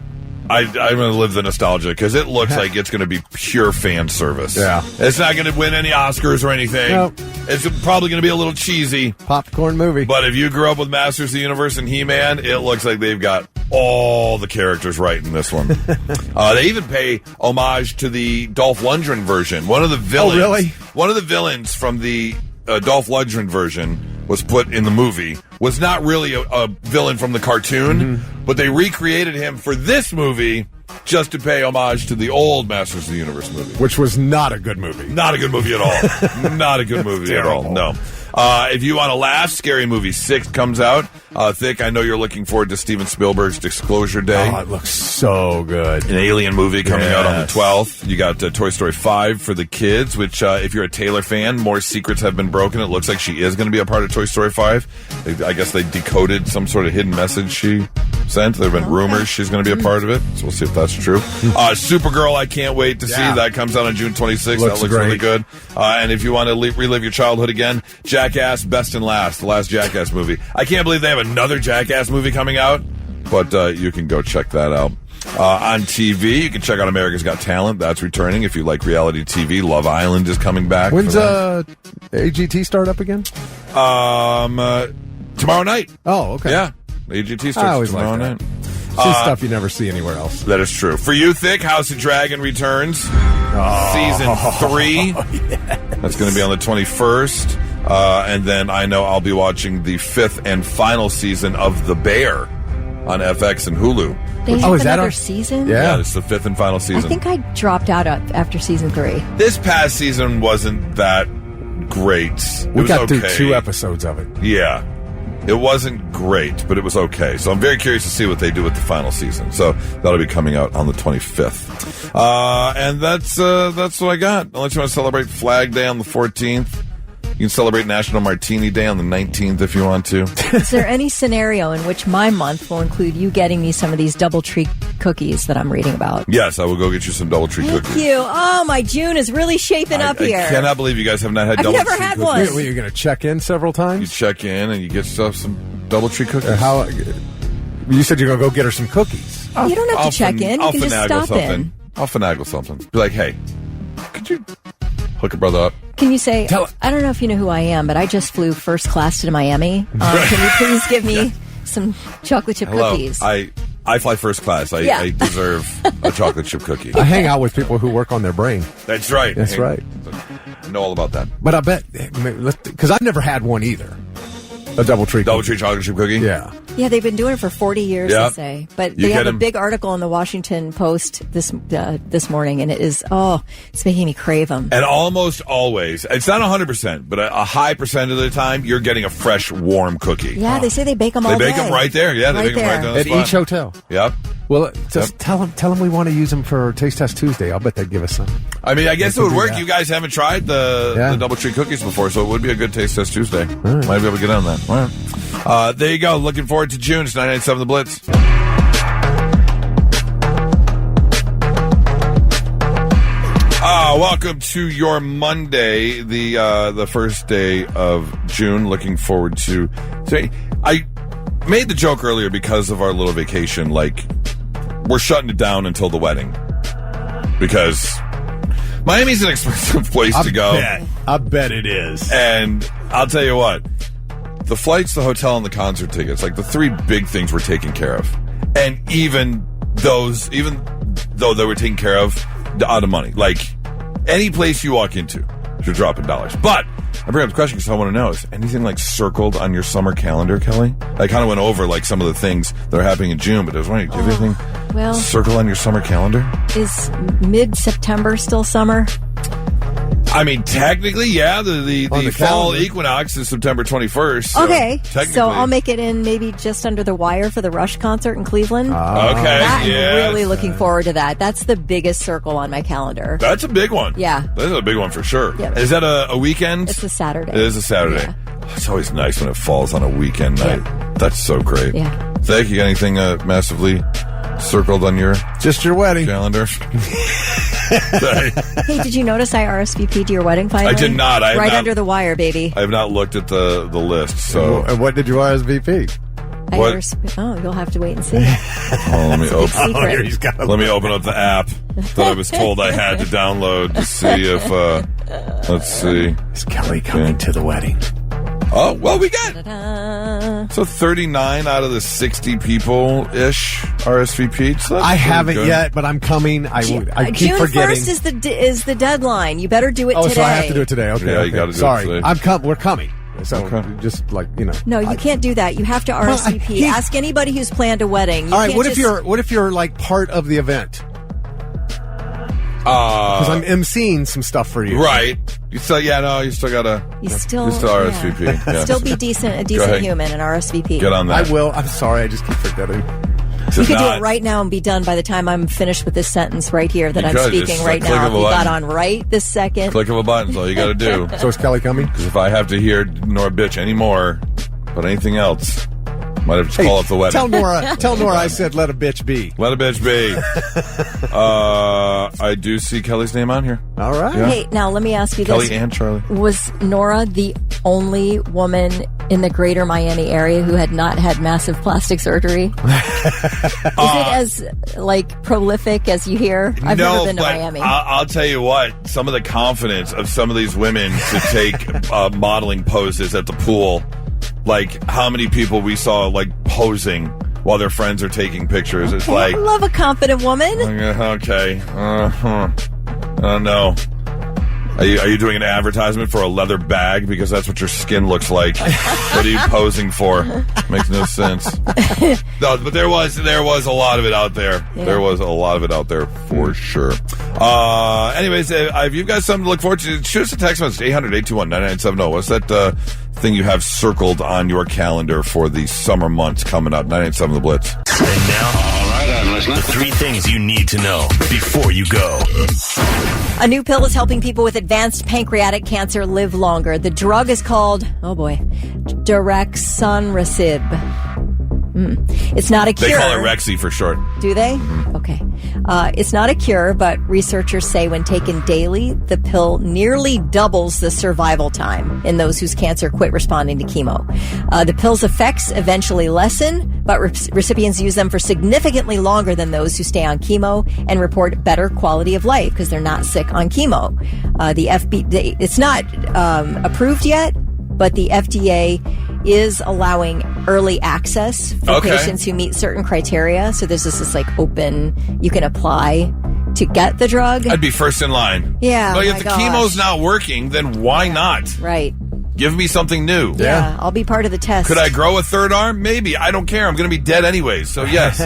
I'm going to live the nostalgia because it looks like it's going to be pure fan service. Yeah. It's not going to win any Oscars or anything. Nope. It's probably going to be a little cheesy. Popcorn movie. But if you grew up with Masters of the Universe and He-Man, it looks like they've got all the characters right in this one. They even pay homage to the Dolph Lundgren version. One of the villains. Oh, really? One of the villains from the Dolph Lundgren version was put in the movie, was not really a villain from the cartoon, but they recreated him for this movie just to pay homage to the old Masters of the Universe movie. Which was not a good movie. Not a good movie at all. Not a good movie at all, no. If you want to laugh, Scary Movie 6 comes out. Thick, I know you're looking forward to Steven Spielberg's Disclosure Day. Oh, it looks so good. An Alien movie coming out on the 12th. You got Toy Story 5 for the kids, which if you're a Taylor fan, more secrets have been broken. It looks like she is going to be a part of Toy Story 5. I guess they decoded some sort of hidden message she sent. There have been rumors she's going to be a part of it, so we'll see if that's true. Supergirl, I can't wait to see. That comes out on June 26th. That looks really good. And if you want to relive your childhood again, Jackass Best and Last, the last Jackass movie. I can't believe they have another Jackass movie coming out, but you can go check that out. On TV, you can check out America's Got Talent. That's returning. If you like reality TV, Love Island is coming back. When's AGT start up again? Tomorrow night. Oh, okay. Yeah. AGT starts tomorrow night. See stuff you never see anywhere else. That is true. For you, Thick, House of Dragon returns. Season 3. That's going to be on the 21st. And then I know I'll be watching the 5th and final season of The Bear on FX and Hulu. They have another season? Yeah, it's the 5th and final season. I think I dropped out after season 3. This past season wasn't that great. We got through 2 episodes of it. Yeah. It wasn't great, but it was okay. So I'm very curious to see what they do with the final season. So that'll be coming out on the 25th. And that's what I got. Unless you want to celebrate Flag Day on the 14th. You can celebrate National Martini Day on the 19th if you want to. Is there any scenario in which my month will include you getting me some of these DoubleTree cookies that I'm reading about? Yes, I will go get you some DoubleTree cookies. Thank you. Oh, my June is really shaping up here. I cannot believe you guys have not had DoubleTree cookies. I've never had one. Wait, you're going to check in several times? You check in and you get yourself some DoubleTree cookies. You said you're going to go get her some cookies. You don't have to check in. You can just stop in. I'll finagle something. Be like, hey, could you hook a brother up? Can you say, I don't know if you know who I am, but I just flew first class to Miami. Can you please give me some chocolate chip cookies? I fly first class. I deserve a chocolate chip cookie. I hang out with people who work on their brain. That's right. That's right. I know all about that. But I bet, because I've never had one either. A DoubleTree chocolate chip cookie. Yeah. Yeah, they've been doing it for 40 years, Yep. they say. But You they have get a 'em- big article in the Washington Post this morning, and it is, it's making me crave them. And almost always, it's not 100%, but a high percent of the time, you're getting a fresh, warm cookie. Yeah, they say they bake them all They day. bake them right there. Yeah, they Right bake them right there. there on the At spot. each hotel. Yep. Well, just tell them we want to use them for Taste Test Tuesday. I'll bet they'd give us some. I mean, I guess it would do work. that. You guys haven't tried the DoubleTree cookies before, so it would be a good Taste Test Tuesday. Might be able to get on that. All right. There you go. Looking forward to June. It's 997 The Blitz. Welcome to your Monday, the first day of June. Looking forward to. I made the joke earlier because of our little vacation. Like, we're shutting it down until the wedding because Miami's an expensive place to go. I bet it is. And I'll tell you what, the flights, the hotel, and the concert tickets, like the three big things we're taking care of. And even though they were taken care of, out of money. Like, any place you walk into, you're dropping dollars. But I bring up the question because I want to know, is anything like circled on your summer calendar, Kelly? I kind of went over like some of the things that are happening in June, but I was wondering, do you have anything circle on your summer calendar? Is mid-September still summer? I mean, technically, yeah. The fall calendar. equinox is September 21st. So Okay, technically. so I'll make it in maybe just under the wire for the Rush concert in Cleveland. Okay, I'm yes. really looking forward to that. That's the biggest circle on my calendar. That's a big one. Yeah. That's a big one for sure. Yeah. Is that a weekend? It's a Saturday. It is a Saturday. Yeah. It's always nice when it falls on a weekend night. That's so great. Yeah. Zach, you got anything massively circled on your Just your wedding. calendar? Hey, did you notice I RSVP'd your wedding finally? I did not. I have right not- under the wire, baby. I have not looked at the list, so And what did you RSVP? You'll have to wait and see. let me open. Secret. Let me open up the app that I was told I had to download to see if. Let's see. Is Kelly coming to the wedding? Oh, well, we got Ta-da. so 39 out of the 60 people-ish RSVP'd. So that's I pretty haven't good. yet, but I'm coming. I keep June forgetting. 1st is the deadline. You better do it today. So I have to do it today. Okay. Yeah, you okay. gotta do it Sorry, today. we're coming. So Okay. just like No, you can't do that. You have to RSVP. Ask anybody who's planned a wedding. You All right. can't What if you're like part of the event? Because I'm emceeing some stuff for you. Right. You still gotta. You still RSVP. Yeah. Still be a decent human and RSVP. Get on that. I will. I'm sorry. I just keep forgetting. You could do it right now and be done by the time I'm finished with this sentence right here that You I'm could. speaking Just right click now. of If a you got button. on right this second. Click of a button is all you got to do. So is Kelly coming? Because if I have to hear Nora bitch anymore about anything else, might have to call up the wedding. Tell Nora I said let a bitch be. Let a bitch be. I do see Kelly's name on here. All right. Yeah. Hey, now let me ask you Kelly this. and Charlie. Was Nora the only woman in the greater Miami area who had not had massive plastic surgery? Is it as prolific as you hear? I've never been to but Miami. I'll tell you what, some of the confidence of some of these women to take modeling poses at the pool, like how many people we saw posing while their friends are taking pictures. It's I love a confident woman. Okay. I don't know. Are you doing an advertisement for a leather bag because that's what your skin looks like? What are you posing for? Makes no sense. No, but there was a lot of it out there. Yeah. There was a lot of it out there for sure. Anyways, if you've got something to look forward to, shoot us a text message 800-821-9970. What's that thing you have circled on your calendar for the summer months coming up? 987 The Blitz. And now, all right, I'm listening. The 3 things you need to know before you go. A new pill is helping people with advanced pancreatic cancer live longer. The drug is called, Daraxonrasib. It's not a cure. They call it Rexy for short. Do they? Okay. It's not a cure, but researchers say when taken daily, the pill nearly doubles the survival time in those whose cancer quit responding to chemo. The pill's effects eventually lessen, but recipients use them for significantly longer than those who stay on chemo and report better quality of life because they're not sick on chemo. It's not approved yet, but the FDA is allowing early access for patients who meet certain criteria. So there's this open, you can apply to get the drug. I'd be first in line. Yeah. But oh if my the gosh. chemo's not working, then why not? Right. Give me something new. Yeah, I'll be part of the test. Could I grow a third arm? Maybe. I don't care. I'm going to be dead anyways. So, yes.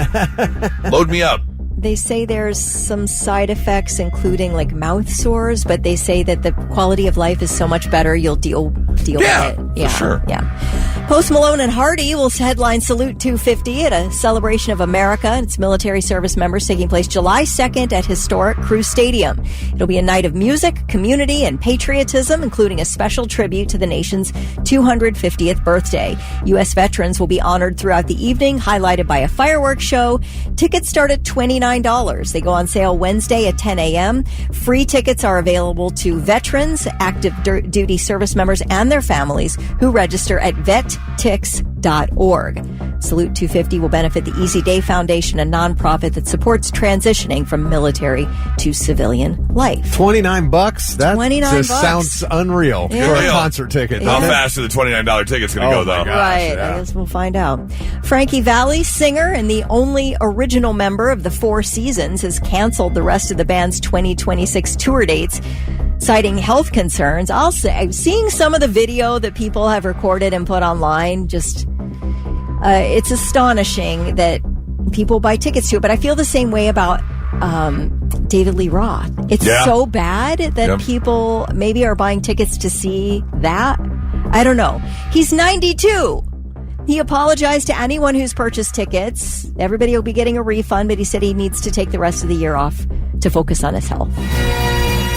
Load me up. They say there's some side effects, including like mouth sores, but they say that the quality of life is so much better, you'll deal with it. Yeah, for sure. Yeah. Post Malone and Hardy will headline Salute 250 at a celebration of America and its military service members taking place July 2nd at historic Crew Stadium. It'll be a night of music, community, and patriotism, including a special tribute to the nation's 250th birthday. U.S. veterans will be honored throughout the evening, highlighted by a fireworks show. Tickets start at $29. They go on sale Wednesday at 10 a.m. Free tickets are available to veterans, active duty service members, and their families who register at vettix.org. Salute 250 will benefit the Easy Day Foundation, a nonprofit that supports transitioning from military to civilian life. $29? That $29 just sounds unreal for a concert ticket. How fast are the $29 tickets going to go, though? Right. I guess we'll find out. Frankie Valli, singer and the only original member of the Four Seasons, has canceled the rest of the band's 2026 tour dates, citing health concerns. I'll say, seeing some of the video that people have recorded and put online, just it's astonishing that people buy tickets to it. But I feel the same way about David Lee Roth. It's so bad that people maybe are buying tickets to see that. I don't know. He's 92. He apologized to anyone who's purchased tickets. Everybody will be getting a refund, but he said he needs to take the rest of the year off to focus on his health.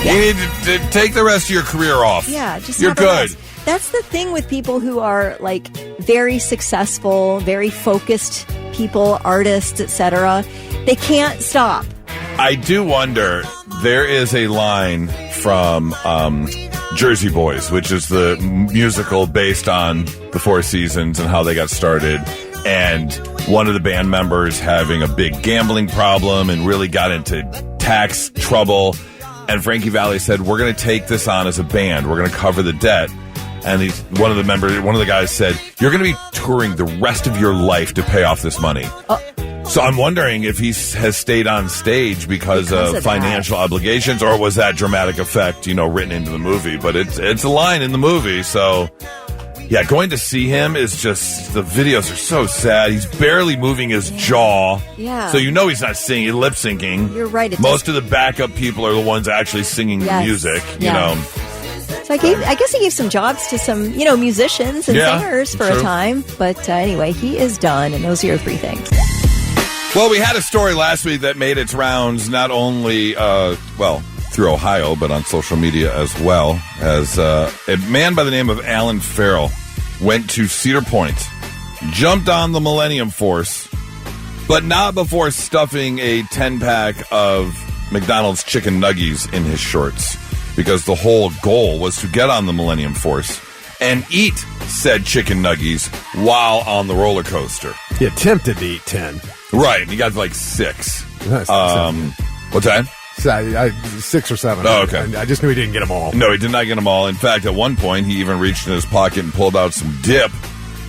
You need to take the rest of your career off. Yeah, just you're good. That's the thing with people who are like very successful, very focused people, artists, etc. They can't stop. I do wonder, there is a line from Jersey Boys, which is the musical based on the Four Seasons and how they got started. And one of the band members having a big gambling problem and really got into tax trouble. And Frankie Valli said, we're going to take this on as a band. We're going to cover the debt. And one of the guys said, you're going to be touring the rest of your life to pay off this money. So I'm wondering if he has stayed on stage because of financial obligations, or was that dramatic effect, written into the movie? But it's a line in the movie. So, yeah, going to see him is just, the videos are so sad. He's barely moving his jaw. Yeah. So he's not singing, lip syncing. You're right. Most of the backup people are the ones actually singing the music, you know. So I guess he gave some jobs to some, musicians and singers for a time. But anyway, he is done. And those are your three things. Well, we had a story last week that made its rounds not only, through Ohio, but on social media as well, as a man by the name of Alan Farrell went to Cedar Point, jumped on the Millennium Force, but not before stuffing a 10-pack of McDonald's chicken nuggies in his shorts, because the whole goal was to get on the Millennium Force and eat said chicken nuggies while on the roller coaster. He attempted to eat 10. Right, and he got like 6. What's that? 6 or 7. Oh, okay. I just knew he didn't get them all. No, he did not get them all. In fact, at one point, he even reached in his pocket and pulled out some dip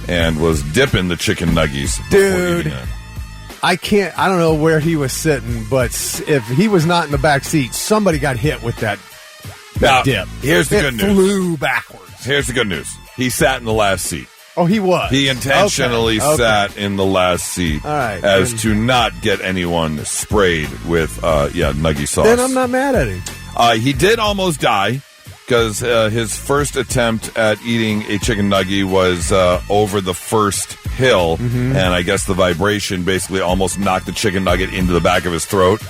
and was dipping the chicken nuggies. Dude, I don't know where he was sitting, but if he was not in the back seat, somebody got hit with that dip. Here's the good news. It flew backwards. Here's the good news. He sat in the last seat. Oh, he was? He intentionally sat in the last seat as to not get anyone sprayed with, nuggy sauce. Then I'm not mad at him. He did almost die because his first attempt at eating a chicken nugget was over the first hill, and I guess the vibration basically almost knocked the chicken nugget into the back of his throat.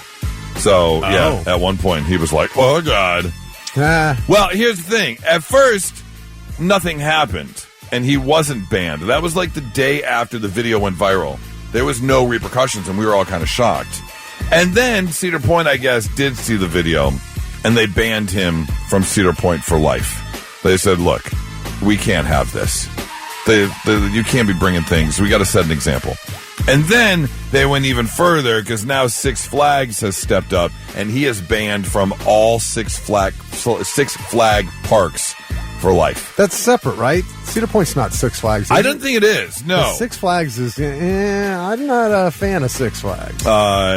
So, at one point he was like, oh, God. Well, here's the thing. At first, nothing happened. And he wasn't banned. That was like the day after the video went viral. There was no repercussions, and we were all kind of shocked. And then Cedar Point, I guess, did see the video, and they banned him from Cedar Point for life. They said, look, we can't have this. You can't be bringing things. We got to set an example. And then they went even further, because now Six Flags has stepped up, and he is banned from all Six Flag parks for life. That's separate, right? Cedar Point's not Six Flags. I don't think it is. No. Six Flags is. I'm not a fan of Six Flags.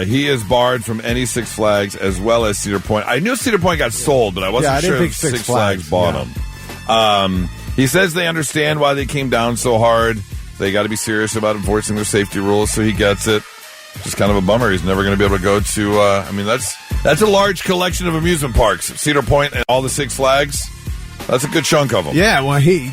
He is barred from any Six Flags as well as Cedar Point. I knew Cedar Point got sold, but I wasn't sure if Six Flags bought him. He says they understand why they came down so hard. They got to be serious about enforcing their safety rules, so he gets it. Just kind of a bummer. He's never going to be able to go to, that's a large collection of amusement parks. Cedar Point and all the Six Flags. That's a good chunk of them. Yeah, well, he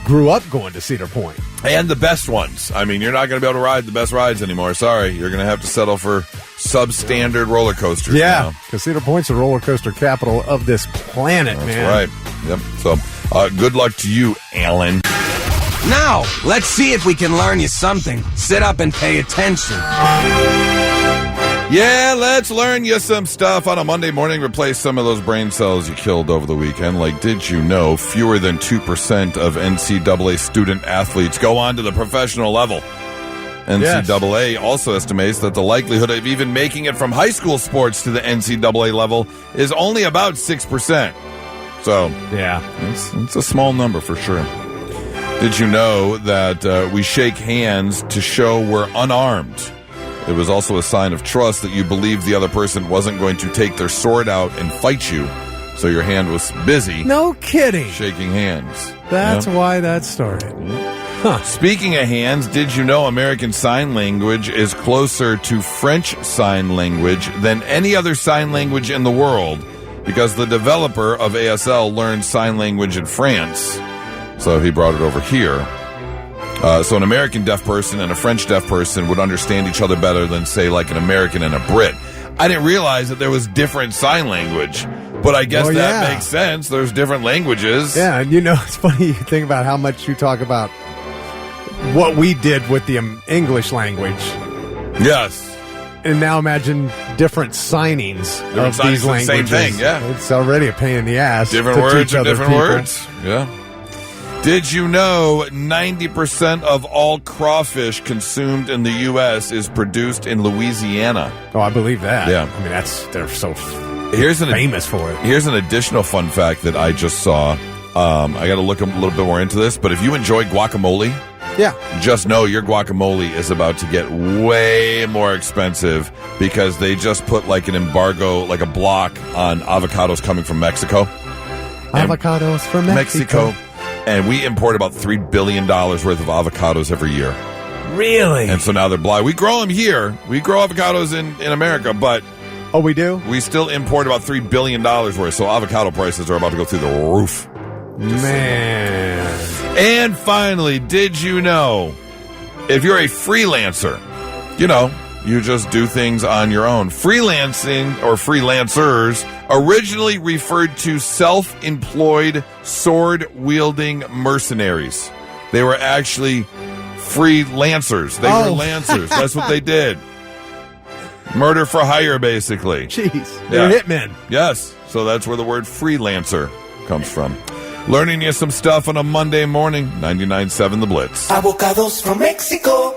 grew up going to Cedar Point. And the best ones. I mean, you're not going to be able to ride the best rides anymore. Sorry. You're going to have to settle for substandard roller coasters. Yeah, because Cedar Point's the roller coaster capital of this planet, That's man. right. Yep. So, good luck to you, Alan. Now, let's see if we can learn you something. Sit up and pay attention. Yeah, let's learn you some stuff on a Monday morning. Replace some of those brain cells you killed over the weekend. Like, did you know fewer than 2% of NCAA student athletes go on to the professional level? NCAA also estimates that the likelihood of even making it from high school sports to the NCAA level is only about 6%. So, yeah, it's a small number for sure. Did you know that we shake hands to show we're unarmed? It was also a sign of trust that you believed the other person wasn't going to take their sword out and fight you. So your hand was busy. No kidding. Shaking hands. That's why that started. Huh. Speaking of hands, did you know American Sign Language is closer to French Sign Language than any other sign language in the world? Because the developer of ASL learned sign language in France. So he brought it over here. So an American deaf person and a French deaf person would understand each other better than, say, like an American and a Brit. I didn't realize that there was different sign language, but I guess that makes sense. There's different languages. Yeah, and it's funny you think about how much you talk about what we did with the English language. Yes. And now imagine different signings of these languages. Same thing, yeah. It's already a pain in the ass. Different words are different words. Yeah. Did you know 90% of all crawfish consumed in the U.S. is produced in Louisiana? Oh, I believe that. Yeah. I mean, they're so famous for it. Here's an additional fun fact that I just saw. I got to look a little bit more into this, but if you enjoy guacamole, just know your guacamole is about to get way more expensive because they just put like an embargo, like a block on avocados coming from Mexico. Avocados from Mexico. And we import about $3 billion worth of avocados every year. Really? And so now they're blind. We grow them here. We grow avocados in America, but... Oh, we do? We still import about $3 billion worth, so avocado prices are about to go through the roof. Man. And finally, did you know, if you're a freelancer, you just do things on your own. Freelancing, or freelancers, originally referred to self-employed, sword-wielding mercenaries. They were actually freelancers. They were lancers. That's what they did. Murder for hire, basically. Jeez. They're hitmen. Yes. So that's where the word freelancer comes from. Learning you some stuff on a Monday morning. 99.7 The Blitz. Avocados from Mexico.